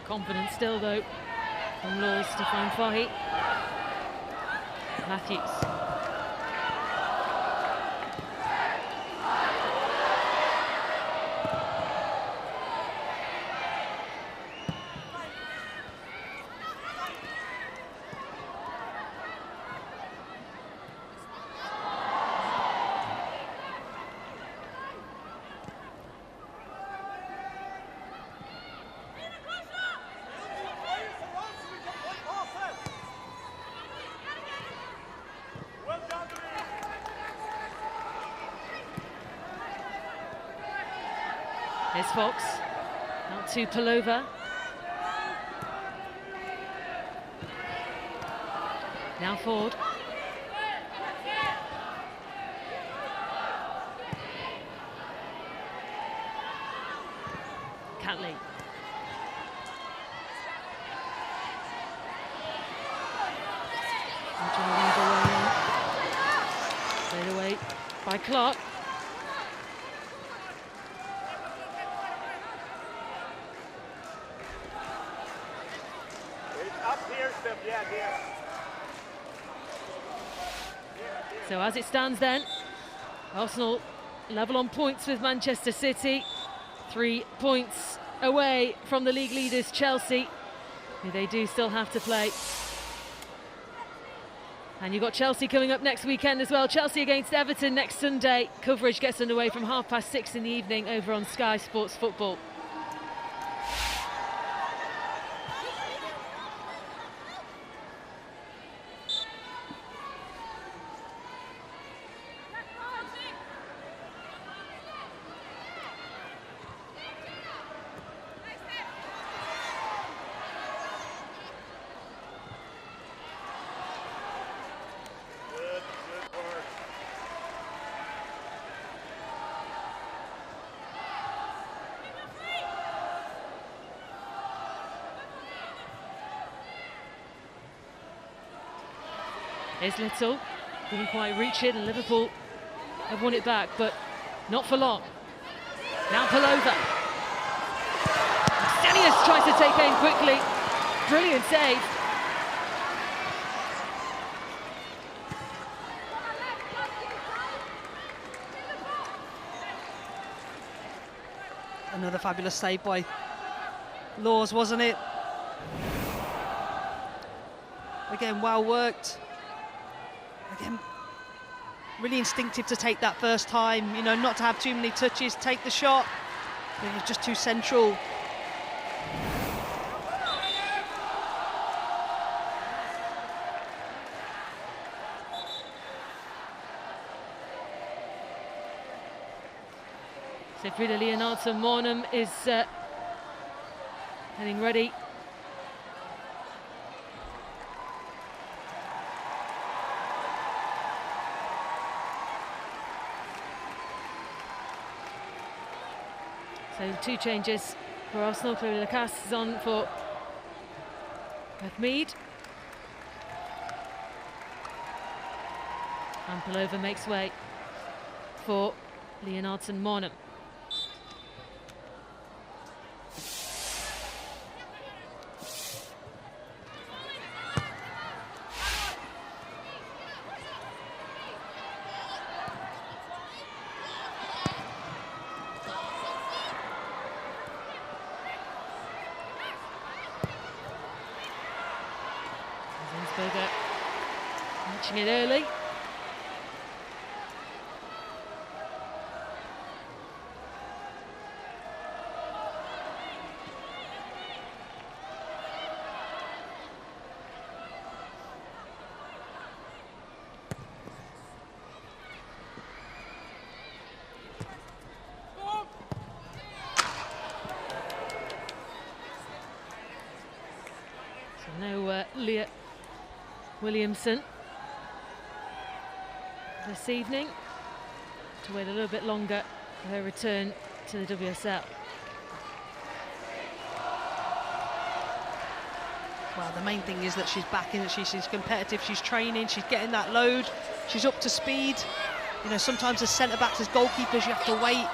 Confident still though from Laws to find Fahey. Matthews. Here's Fox, out to Palova. Now Ford. Catley. Played away by Clark. So as it stands then, Arsenal level on points with Manchester City, 3 points away from the league leaders Chelsea, who they do still have to play. And you've got Chelsea coming up next weekend as well. Chelsea against Everton next Sunday. Coverage gets underway from 6:30 in the evening over on Sky Sports Football. Here's Little, couldn't quite reach it, and Liverpool have won it back, but not for long. Now Palova. Stenius tries to take aim quickly. Brilliant save. Another fabulous save by Laws, wasn't it? Again, well worked. Again, really instinctive to take that first time, you know, not to have too many touches, take the shot. It was just too central. So Frida Leonardson-Mornham is getting ready. So 2 changes for Arsenal. Chloe Lacasse is on for Beth Mead. And Palova makes way for Leonardson-Mornham. Matching it early. So no Leah Williamson this evening, to wait a little bit longer for her return to the WSL. Well, the main thing is that she's back in, that she's competitive, she's training, she's getting that load, she's up to speed. You know, sometimes as centre-backs, as goalkeepers, you have to wait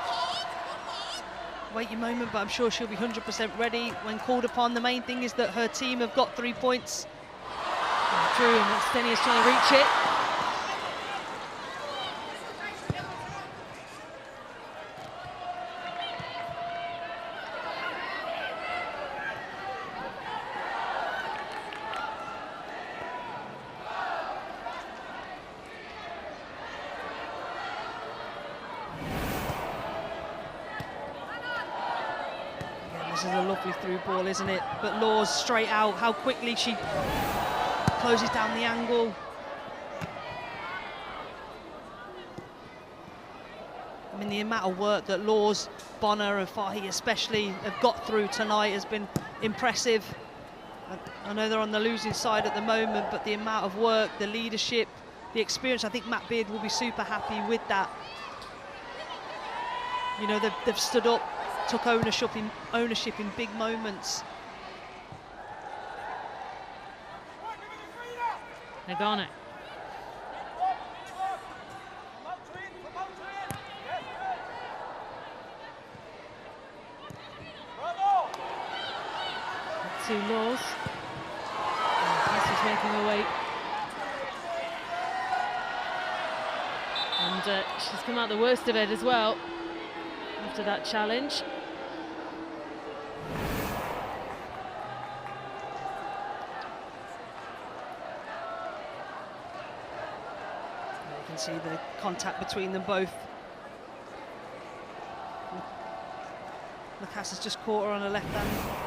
your moment, but I'm sure she'll be 100% ready when called upon. The main thing is that her team have got 3 points. Through, and Stenius trying to reach it. This is a lovely through ball, isn't it? But Laws straight out, how quickly she closes down the angle. I mean, the amount of work that Laws, Bonner and Fahy especially have got through tonight has been impressive. I know they're on the losing side at the moment, but the amount of work, the leadership, the experience, I think Matt Beard will be super happy with that. You know, they've stood up, took ownership in big moments. Nagano. Two Laws. This is making her way. And she's come out the worst of it as well after that challenge. see the contact between them both. Lacasse has just caught her on her left hand.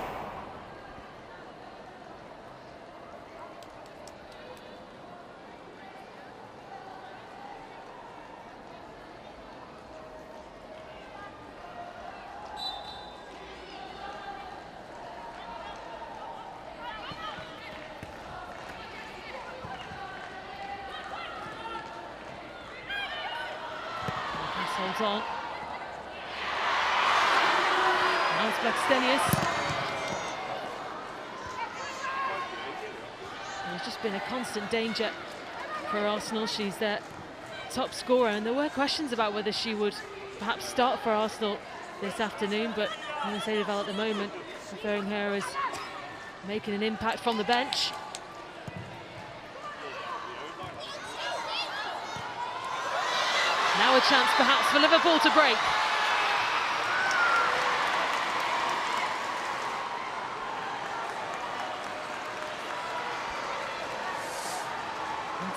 Holds on. Now it's Blackstenius. There's just been a constant danger for Arsenal. She's their top scorer, and there were questions about whether she would perhaps start for Arsenal this afternoon, but as they develop at the moment, preferring her as making an impact from the bench. Now a chance perhaps for Liverpool to break.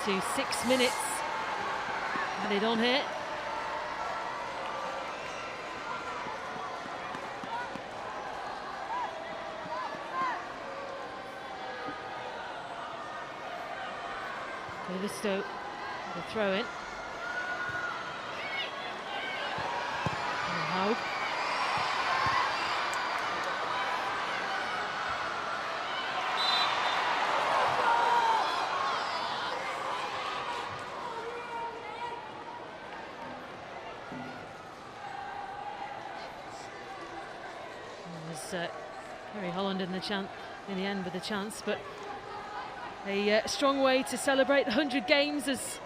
Into 6 minutes added on here. Livistow, the throw in. Hope. There's Kerry Holland in the end with a chance, but a strong way to celebrate the 100 games as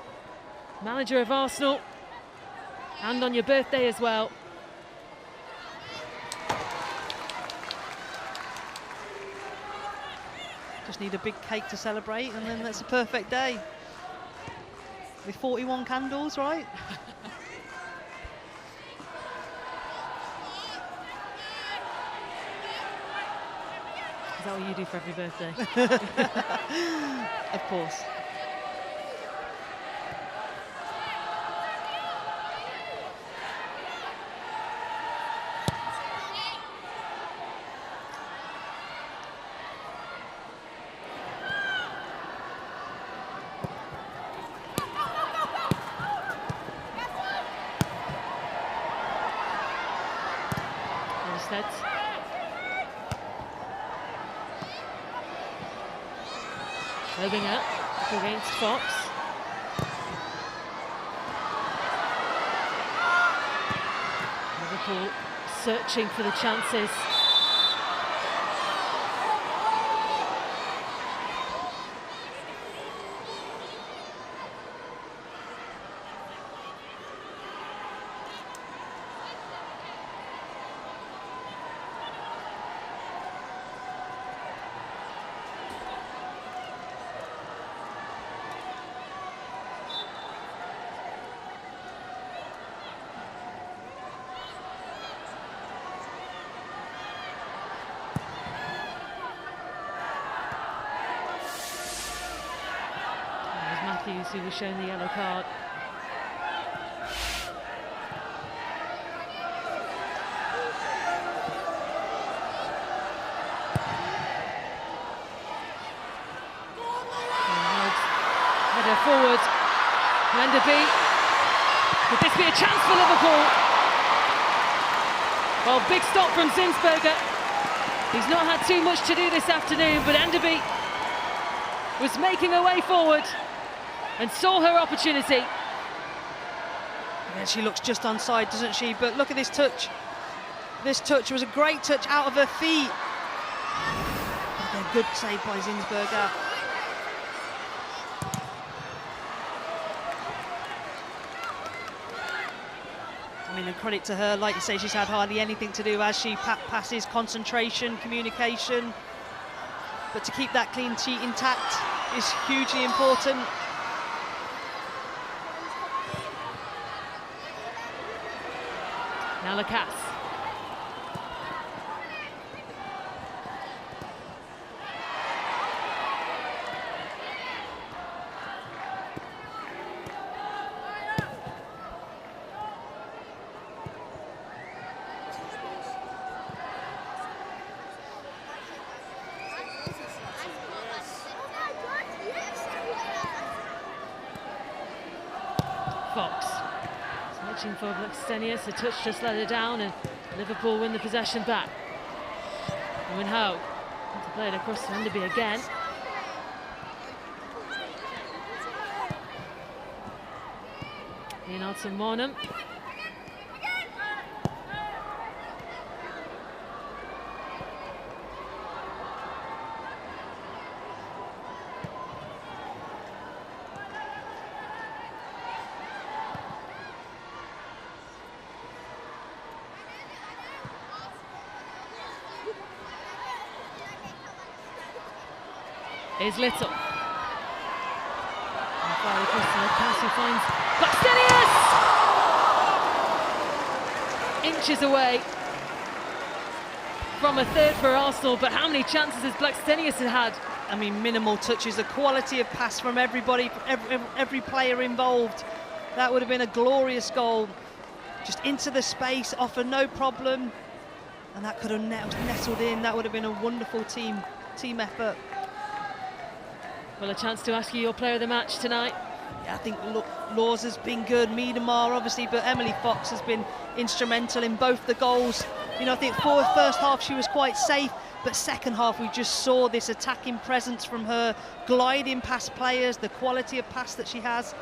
manager of Arsenal, and on your birthday as well. Just need a big cake to celebrate, and then that's a perfect day. With 41 candles, right? Is that what you do for every birthday? Of course. Moving up against Fox. Liverpool searching for the chances. Who was shown the yellow card. Header forward. Enderby. Could this be a chance for Liverpool? Well, big stop from Zinsberger. He's not had too much to do this afternoon, but Enderby was making her way forward and saw her opportunity. And she looks just onside, doesn't she? But look at this touch. This touch was a great touch out of her feet. A good save by Zinsberger. I mean, a credit to her. Like you say, she's had hardly anything to do as she passes, concentration, communication. But to keep that clean sheet intact is hugely important. Now Lacasse. Waiting for Blackstenius, a touch just let her down, and Liverpool win the possession back. Owen Ho to play it across to Enderby again. Leonardson Monham. Is Little. And far across to pass who finds Blackstenius! Inches away from a third for Arsenal, but how many chances has Blackstenius had? I mean, minimal touches, the quality of pass from everybody, every player involved. That would have been a glorious goal. Just into the space, offer no problem. And that could have nestled in. That would have been a wonderful team effort. Well, a chance to ask you your player of the match tonight. Yeah, I think Laws has been good, Miedemar obviously, but Emily Fox has been instrumental in both the goals. You know, I think for the first half she was quite safe, but second half we just saw this attacking presence from her, gliding past players, the quality of pass that she has.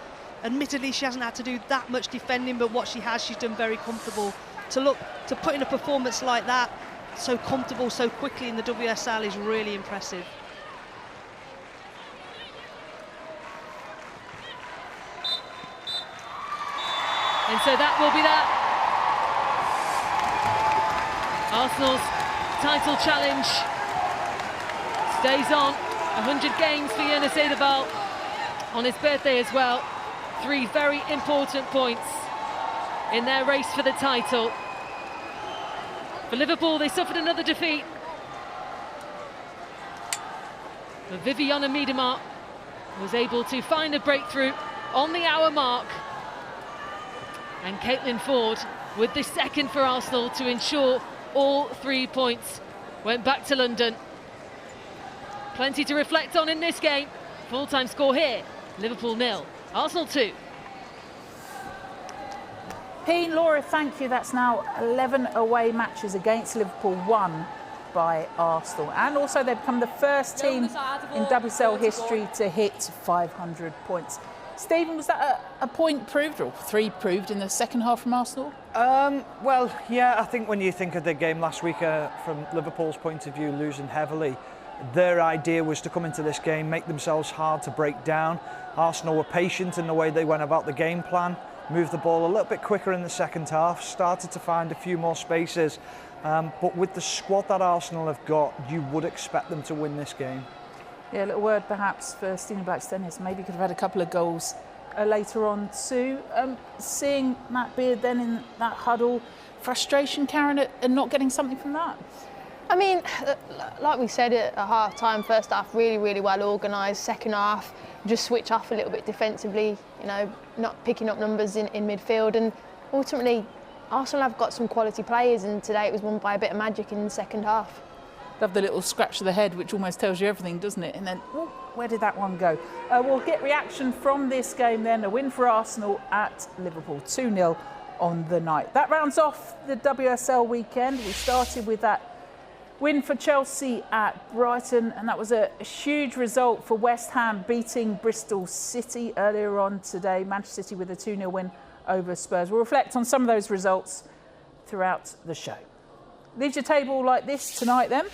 Admittedly, she hasn't had to do that much defending, but what she has, she's done very comfortable. To put in a performance like that, so comfortable so quickly in the WSL is really impressive. And so that will be that. Arsenal's title challenge stays on. 100 games for Jonas Eidevall on his birthday as well. 3 very important points in their race for the title. For Liverpool, they suffered another defeat. But Vivianne Miedemar was able to find a breakthrough on the hour mark. And Caitlin Ford with the second for Arsenal to ensure all 3 points went back to London. Plenty to reflect on in this game. Full-time score here, Liverpool 0, Arsenal 2. Pete, Laura, thank you. That's now 11 away matches against Liverpool, won by Arsenal. And also they've become the first team in WSL history to hit 500 points. Stephen, was that a point proved, or 3 proved in the second half from Arsenal? Well, yeah, I think when you think of the game last week, from Liverpool's point of view, losing heavily, their idea was to come into this game, make themselves hard to break down. Arsenal were patient in the way they went about the game plan, moved the ball a little bit quicker in the second half, started to find a few more spaces. But with the squad that Arsenal have got, you would expect them to win this game. Yeah, a little word perhaps for Stina Blackstenius. Maybe could have had a couple of goals later on too. Seeing Matt Beard then in that huddle, frustration, Karen, at not getting something from that? I mean, like we said at half time, first half really, really well organised. Second half, just switch off a little bit defensively, you know, not picking up numbers in midfield. And ultimately, Arsenal have got some quality players, and today it was won by a bit of magic in the second half. Love the little scratch of the head, which almost tells you everything, doesn't it? And then, oh, where did that one go? We'll get reaction from this game then. A win for Arsenal at Liverpool, 2-0 on the night. That rounds off the WSL weekend. We started with that win for Chelsea at Brighton, and that was a huge result for West Ham beating Bristol City earlier on today. Manchester City with a 2-0 win over Spurs. We'll reflect on some of those results throughout the show. Leaves your table like this tonight then.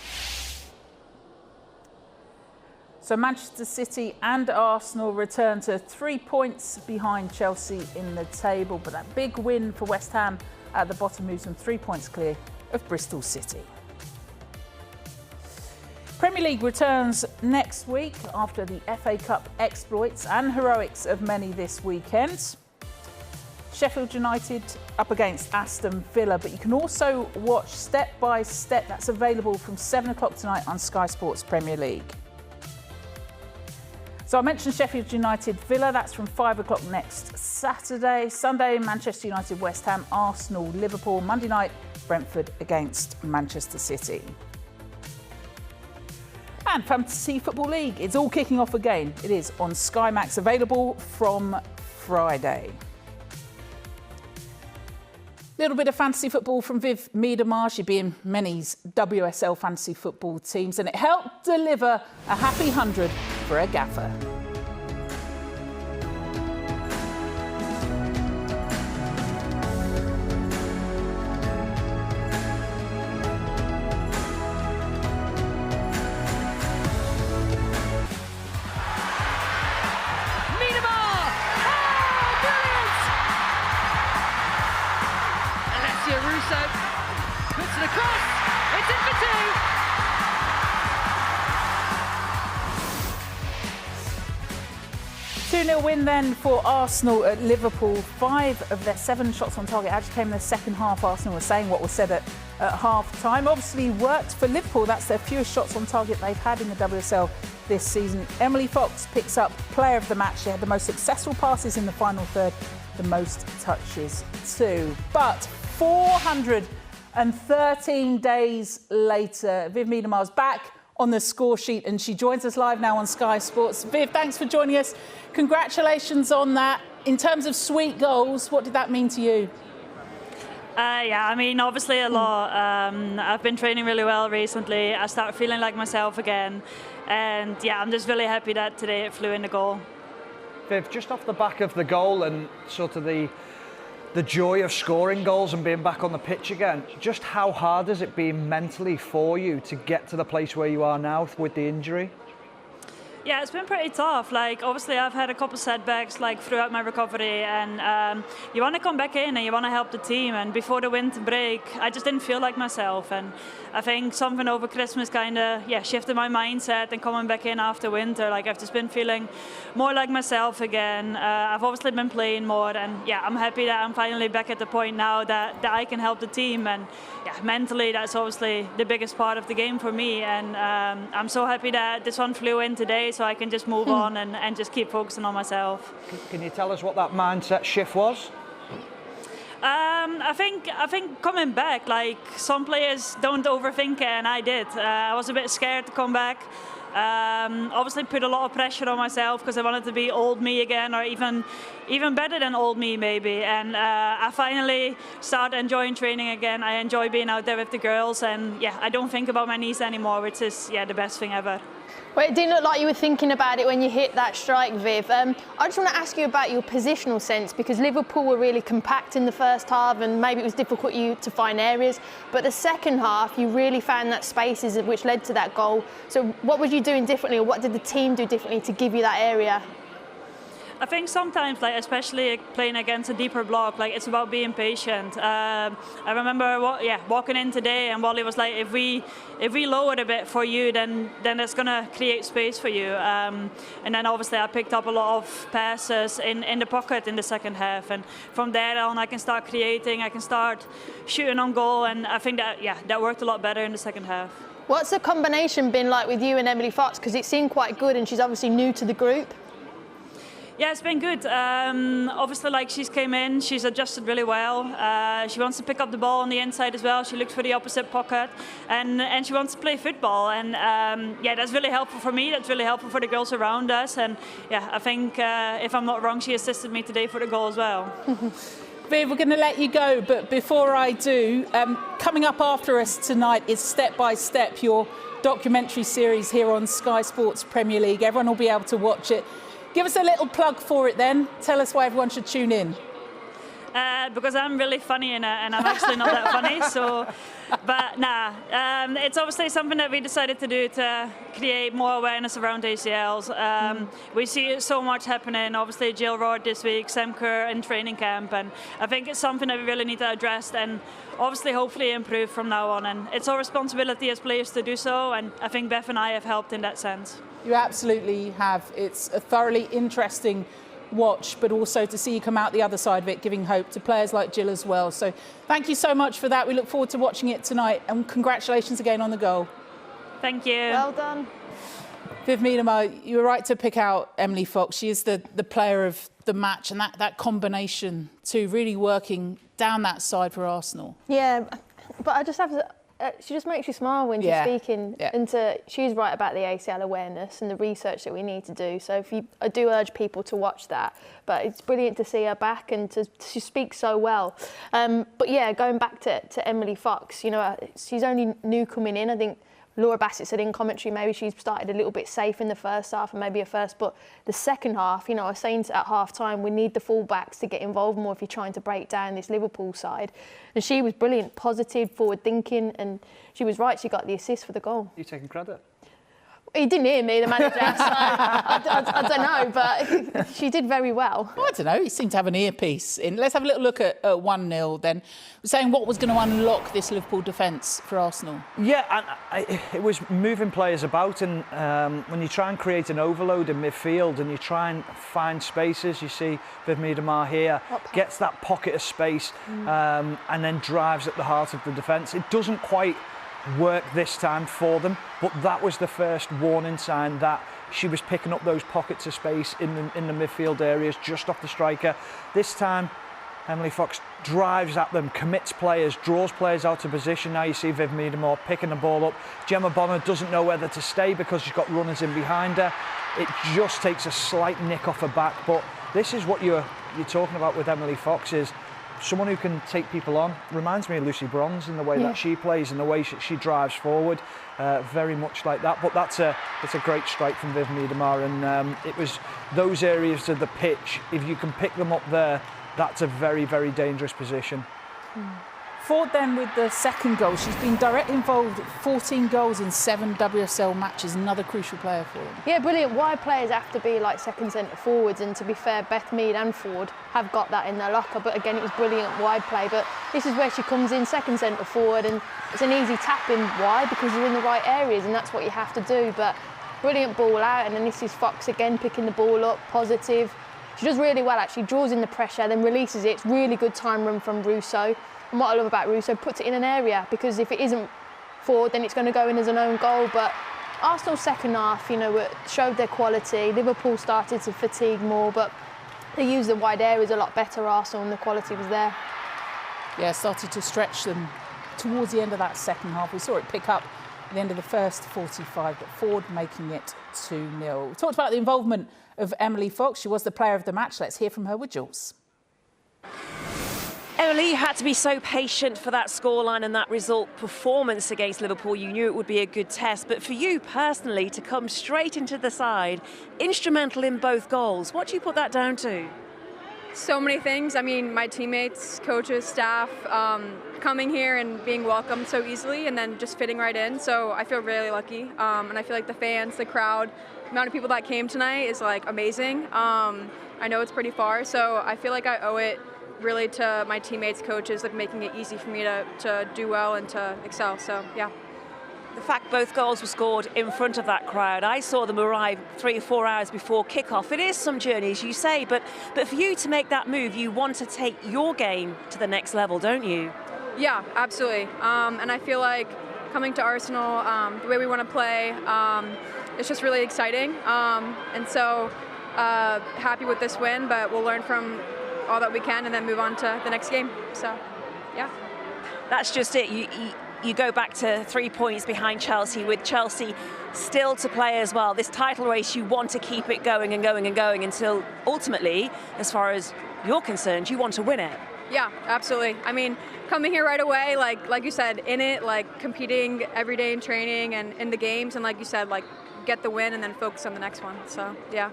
So Manchester City and Arsenal return to 3 points behind Chelsea in the table, but that big win for West Ham at the bottom moves them 3 points clear of Bristol City. Premier League returns next week after the FA Cup exploits and heroics of many this weekend. Sheffield United up against Aston Villa, but you can also watch Step by Step. That's available from 7 o'clock tonight on Sky Sports Premier League. So I mentioned Sheffield United Villa, that's from 5 o'clock next Saturday. Sunday, Manchester United West Ham, Arsenal Liverpool. Monday night, Brentford against Manchester City. And Fantasy Football League, it's all kicking off again. It is on Sky Max, available from Friday. Little bit of fantasy football from Viv Miedema. She'd be in many's WSL fantasy football teams, and it helped deliver a happy 100 for a gaffer. Puts it across, it's in for 2. 2-0 win then for Arsenal at Liverpool. 5 of their 7 shots on target actually came in the second half. Arsenal was saying what was said at half-time. Obviously worked for Liverpool. That's their fewest shots on target they've had in the WSL this season. Emily Fox picks up player of the match. She had the most successful passes in the final third, the most touches too. But 413 days later, Viv Miedema's back on the score sheet, and she joins us live now on Sky Sports. Viv, thanks for joining us. Congratulations on that. In terms of sweet goals, what did that mean to you? Yeah, I mean, obviously a lot. I've been training really well recently. I started feeling like myself again. And yeah, I'm just really happy that today it flew in the goal. Viv, just off the back of the goal and sort of the joy of scoring goals and being back on the pitch again, just how hard has it been mentally for you to get to the place where you are now with the injury? Yeah, it's been pretty tough. Like, obviously, I've had a couple setbacks like throughout my recovery, and you want to come back in and you want to help the team. And before the winter break, I just didn't feel like myself. And I think something over Christmas kind of shifted my mindset. And coming back in after winter, like I've just been feeling more like myself again. I've obviously been playing more, and yeah, I'm happy that I'm finally back at the point now that I can help the team. And yeah, mentally, that's obviously the biggest part of the game for me. And I'm so happy that this one flew in today, so I can just move on and just keep focusing on myself. Can you tell us what that mindset shift was? I think coming back, like some players don't overthink it, and I did. I was a bit scared to come back. Obviously put a lot of pressure on myself because I wanted to be old me again, or even better than old me maybe. And I finally started enjoying training again. I enjoy being out there with the girls, and yeah, I don't think about my knees anymore, which is the best thing ever. Well, it didn't look like you were thinking about it when you hit that strike, Viv. I just want to ask you about your positional sense, because Liverpool were really compact in the first half and maybe it was difficult to find areas. But the second half, you really found that spaces which led to that goal. So what was you doing differently, or what did the team do differently to give you that area? I think sometimes, like especially playing against a deeper block, like it's about being patient. I remember, walking in today, and Wally was like, "If we lower it a bit for you, then it's gonna create space for you." And then obviously I picked up a lot of passes in the pocket in the second half, and from there on I can start creating, I can start shooting on goal, and I think that worked a lot better in the second half. What's the combination been like with you and Emily Fox? Because it seemed quite good, and she's obviously new to the group. Yeah, it's been good. Obviously, like she's came in, she's adjusted really well. She wants to pick up the ball on the inside as well. She looks for the opposite pocket, and she wants to play football. And that's really helpful for me. That's really helpful for the girls around us. And yeah, I think if I'm not wrong, she assisted me today for the goal as well. Viv, we're going to let you go, but before I do, coming up after us tonight is Step by Step, your documentary series here on Sky Sports Premier League. Everyone will be able to watch it. Give us a little plug for it then. Tell us why everyone should tune in. Because I'm really funny in it, and I'm actually not that funny. So, but it's obviously something that we decided to do to create more awareness around ACLs. We see so much happening. Obviously, Jill Roard this week, Sam Kerr in training camp, and I think it's something that we really need to address and obviously, hopefully, improve from now on. And it's our responsibility as players to do so. And I think Beth and I have helped in that sense. You absolutely have. It's a thoroughly interesting watch, but also to see you come out the other side of it, giving hope to players like Jill as well. So thank you so much for that. We look forward to watching it tonight, and congratulations again on the goal. Thank you. Well done. Viv Miedema, you were right to pick out Emily Fox. She is the player of the match, and that combination too, really working down that side for Arsenal. Yeah, but I just have to she just makes you smile when she's speaking. And she's right about the ACL awareness and the research that we need to do. So I do urge people to watch that. But it's brilliant to see her back and she speaks so well. But yeah, going back to Emily Fox, you know, she's only new coming in. I think Laura Bassett said in commentary maybe she's started a little bit safe in the first half and maybe a first, but the second half, you know, I was saying at half time, we need the fullbacks to get involved more if you're trying to break down this Liverpool side. And she was brilliant, positive, forward thinking, and she was right, she got the assist for the goal. You taking credit? He didn't hear me, the manager, so I don't know, but she did very well. I don't know, he seemed to have an earpiece in. Let's have a little look at 1-0 then. We're saying what was going to unlock this Liverpool defence for Arsenal? Yeah, and it was moving players about, and when you try and create an overload in midfield and you try and find spaces, you see Viv Miedema here, gets that pocket of space and then drives at the heart of the defence. It doesn't quite work this time for them, but that was the first warning sign that she was picking up those pockets of space in the midfield areas just off the striker. This time Emily Fox drives at them, commits players, draws players out of position. Now you see Viv Miedema picking the ball up. Gemma Bonner doesn't know whether to stay because she's got runners in behind her. It just takes a slight nick off her back, but this is what you're talking about with Emily Fox, is someone who can take people on. Reminds me of Lucy Bronze in the way that she plays and the way she drives forward, very much like that. But it's a great strike from Viv Miedema, and it was those areas of the pitch. If you can pick them up there, that's a very, very dangerous position. Ford then with the second goal. She's been directly involved, 14 goals in 7 WSL matches, another crucial player for them. Yeah, brilliant. Wide players have to be like second centre forwards, and to be fair, Beth Mead and Ford have got that in their locker, but again, it was brilliant wide play. But this is where she comes in second centre forward, and it's an easy tap in wide because you're in the right areas, and that's what you have to do. But brilliant ball out, and then this is Fox again picking the ball up, positive. She does really well actually, draws in the pressure, then releases it. It's really good time run from Russo. And what I love about Russo, puts it in an area, because if it isn't forward, then it's going to go in as an own goal. But Arsenal's second half, you know, showed their quality. Liverpool started to fatigue more, but they used the wide areas a lot better, Arsenal, and the quality was there. Yeah, started to stretch them towards the end of that second half. We saw it pick up at the end of the first 45, but Ford making it 2-0. We talked about the involvement of Emily Fox. She was the player of the match. Let's hear from her with Jules. Emily, you had to be so patient for that scoreline and that result performance against Liverpool. You knew it would be a good test, but for you personally to come straight into the side, instrumental in both goals, what do you put that down to? So many things. I mean, my teammates, coaches, staff, coming here and being welcomed so easily and then just fitting right in. So I feel really lucky. And I feel like the fans, the crowd, the amount of people that came tonight is like amazing. I know it's pretty far, so I feel like I owe it really to my teammates, coaches, like making it easy for me to do well and to excel. So yeah. The fact both goals were scored in front of that crowd, I saw them arrive 3 or 4 hours before kickoff. It is some journey, as you say, but for you to make that move, you want to take your game to the next level, don't you? Yeah, absolutely. And I feel like coming to Arsenal, the way we want to play, it's just really exciting. And so happy with this win, but we'll learn from all that we can and then move on to the next game. So, yeah. That's just it. You go back to 3 points behind Chelsea, with Chelsea still to play as well. This title race, you want to keep it going and going and going until ultimately, as far as you're concerned, you want to win it. Yeah, absolutely. I mean, coming here right away, like you said, in it, like competing every day in training and in the games, and like you said, like get the win and then focus on the next one. So, yeah.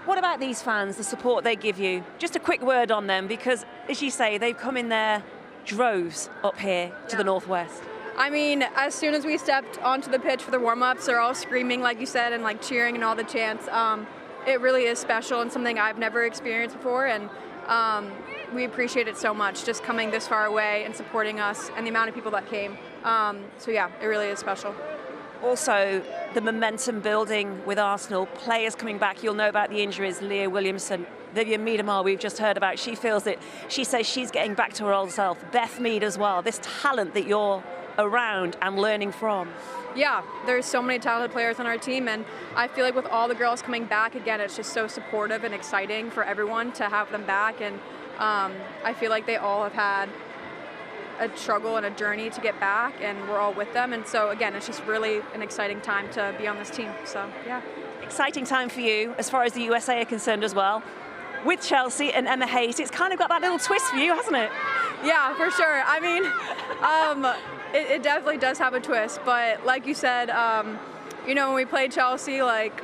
What about these fans, the support they give you? Just a quick word on them, because, as you say, they've come in their droves up here to the northwest. I mean, as soon as we stepped onto the pitch for the warm-ups, they're all screaming, like you said, and like cheering and all the chants. It really is special and something I've never experienced before, and we appreciate it so much, just coming this far away and supporting us and the amount of people that came. So yeah, it really is special. Also, the momentum building with Arsenal, players coming back. You'll know about the injuries, Leah Williamson, Vivian Miedema we've just heard about. She feels that, she says she's getting back to her old self. Beth Mead as well, this talent that you're around and learning from. Yeah, there's so many talented players on our team, and I feel like with all the girls coming back, again, it's just so supportive and exciting for everyone to have them back, and I feel like they all have had a struggle and a journey to get back, and we're all with them. And so again, it's just really an exciting time to be on this team. So yeah. Exciting time for you as far as the USA are concerned as well. With Chelsea and Emma Hayes, it's kind of got that little twist for you, hasn't it? Yeah, for sure. I mean, it definitely does have a twist. But like you said, you know, when we played Chelsea, like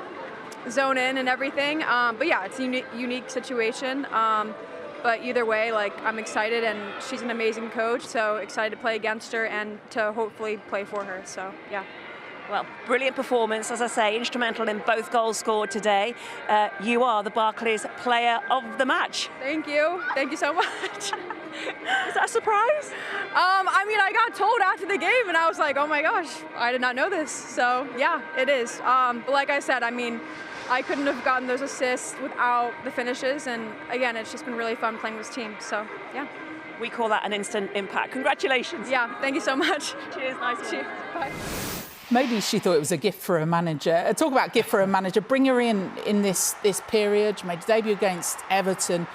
zone in and everything. But yeah, it's a unique situation. But either way, like I'm excited, and she's an amazing coach. So excited to play against her and to hopefully play for her. So yeah. Well, brilliant performance, as I say, instrumental in both goals scored today. You are the Barclays Player of the Match. Thank you. Thank you so much. Is that a surprise? I mean, I got told after the game, and I was like, oh my gosh, I did not know this. So yeah, it is. But like I said, I mean, I couldn't have gotten those assists without the finishes. And again, it's just been really fun playing with this team. So yeah. We call that an instant impact. Congratulations. Yeah, thank you so much. Cheers, nice. Cheers. Bye. Maybe she thought it was a gift for a manager. Talk about gift for a manager. Bring her in this period. She made a debut against Everton.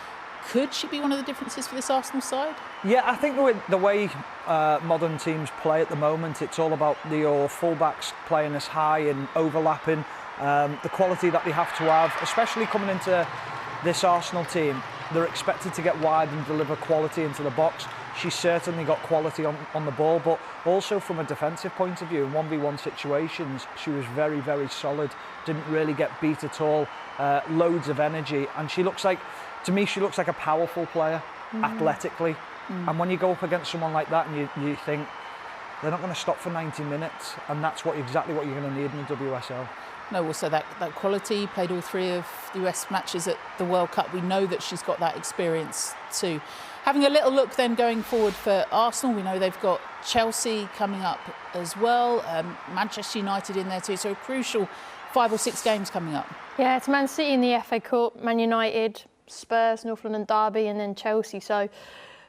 Could she be one of the differences for this Arsenal side? Yeah, I think the way modern teams play at the moment, it's all about your fullbacks playing as high and overlapping. The quality that they have to have, especially coming into this Arsenal team, they're expected to get wide and deliver quality into the box. She's certainly got quality on the ball, but also from a defensive point of view, in 1v1 situations, she was very, very solid. Didn't really get beat at all. Loads of energy, and she looks like, to me, she looks like a powerful player, athletically. And when you go up against someone like that, and you think they're not going to stop for 90 minutes, and that's exactly what you're going to need in the WSL. No, also that quality, played all 3 of the US matches at the World Cup. We know that she's got that experience too. Having a little look then going forward for Arsenal, we know they've got Chelsea coming up as well, Manchester United in there too, so a crucial 5 or 6 games coming up. Yeah, it's Man City in the FA Cup, Man United, Spurs, North London Derby, and then Chelsea. So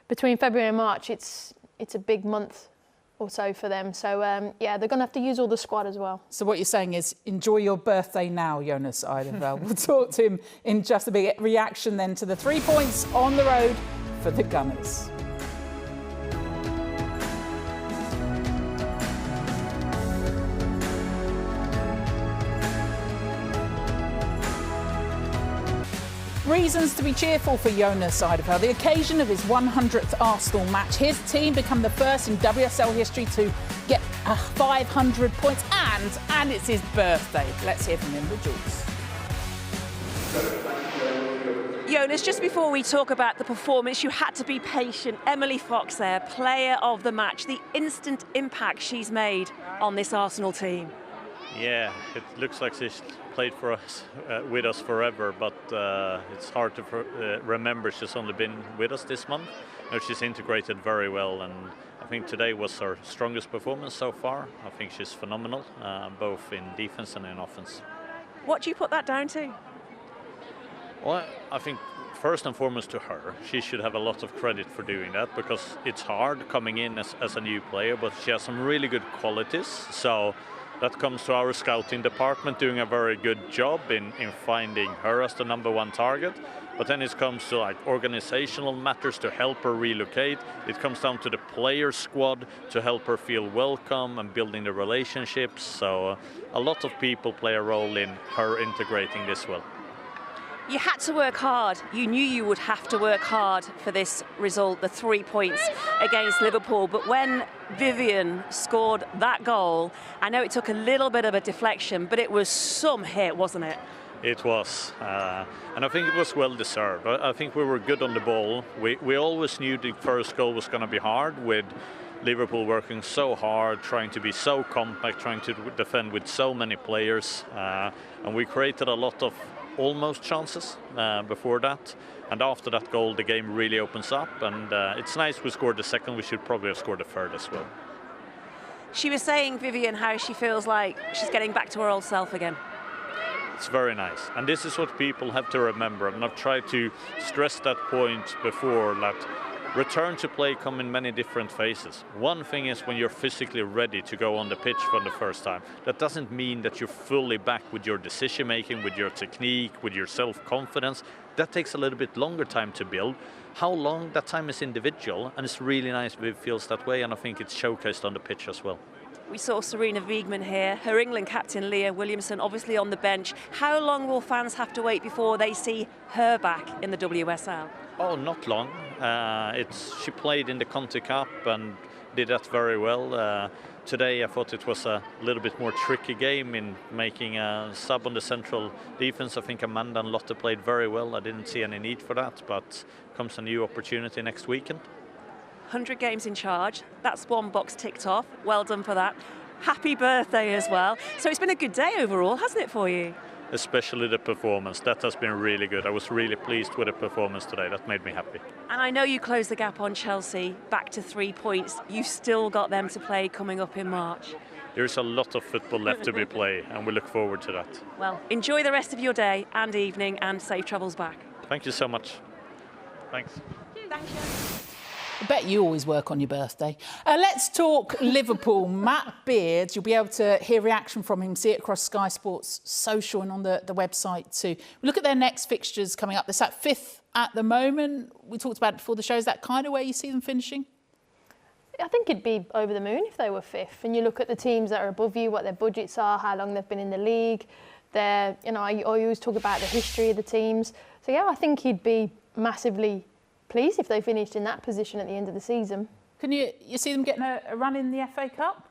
between February and March, it's a big month or so for them. So yeah, they're going to have to use all the squad as well. So what you're saying is enjoy your birthday now, Jonas Eideveld. We'll talk to him in just a bit. Reaction then to the 3 points on the road for the Gunners. Reasons to be cheerful for Jonas Eideveld. The occasion of his 100th Arsenal match. His team become the first in WSL history to get 500 points, and it's his birthday. Let's hear from him with Jules. Jonas, just before we talk about the performance, you had to be patient. Emily Fox there, player of the match, the instant impact she's made on this Arsenal team. Yeah, it looks like she's played for us, with us forever, but it's hard to remember she's only been with us this month. No, she's integrated very well, and I think today was her strongest performance so far. I think she's phenomenal, both in defense and in offense. What do you put that down to? Well, I think first and foremost to her. She should have a lot of credit for doing that, because it's hard coming in as a new player, but she has some really good qualities. So that comes to our scouting department doing a very good job in finding her as the #1 target. But then it comes to like organizational matters to help her relocate. It comes down to the player squad to help her feel welcome and building the relationships. So a lot of people play a role in her integrating this well. You had to work hard. You knew you would have to work hard for this result, the 3 points against Liverpool. But when Vivian scored that goal, I know it took a little bit of a deflection, but it was some hit, wasn't it? It was, and I think it was well deserved. I think we were good on the ball. We always knew the first goal was going to be hard, with Liverpool working so hard, trying to be so compact, trying to defend with so many players, and we created a lot of almost chances before that, and after that goal the game really opens up, and it's nice we scored the second. We should probably have scored the third as well. She was saying, Vivian, how she feels like she's getting back to her old self again. It's very nice, and this is what people have to remember, and I've tried to stress that point before, that return to play come in many different phases. One thing is when you're physically ready to go on the pitch for the first time. That doesn't mean that you're fully back with your decision making, with your technique, with your self-confidence. that takes a little bit longer time to build. How long, that time is individual, and it's really nice if it feels that way, and I think it's showcased on the pitch as well. We saw Serena Wiegmann here, her England captain Leah Williamson obviously on the bench. How long will fans have to wait before they see her back in the WSL? Oh, not long. She played in the Conti Cup and did that very well. Today I thought it was a little bit more tricky game in making a sub on the central defense. I think Amanda and Lotte played very well. I didn't see any need for that, but comes a new opportunity next weekend. 100 games in charge. That's one box ticked off. Well done for that. Happy birthday as well. So it's been a good day overall, hasn't it, for you? Especially the performance. That has been really good. I was really pleased with the performance today. That made me happy. And I know you closed the gap on Chelsea back to 3 points. You've still got them to play coming up in March. There's a lot of football left to be played, and we look forward to that. Well, enjoy the rest of your day and evening, and safe travels back. Thank you so much. Thanks. Thank you. I bet you always work on your birthday. Let's talk Liverpool. Matt Beard, you'll be able to hear reaction from him, see it across Sky Sports social and on the website too. We look at their next fixtures coming up. They're sat 5th at the moment. We talked about it before the show. Is that kind of where you see them finishing? I think it'd be over the moon if they were 5th. And you look at the teams that are above you, what their budgets are, how long they've been in the league. I always talk about the history of the teams. So yeah, I think he'd be massively pleased if they finished in that position at the end of the season. Can you see them getting a run in the FA Cup?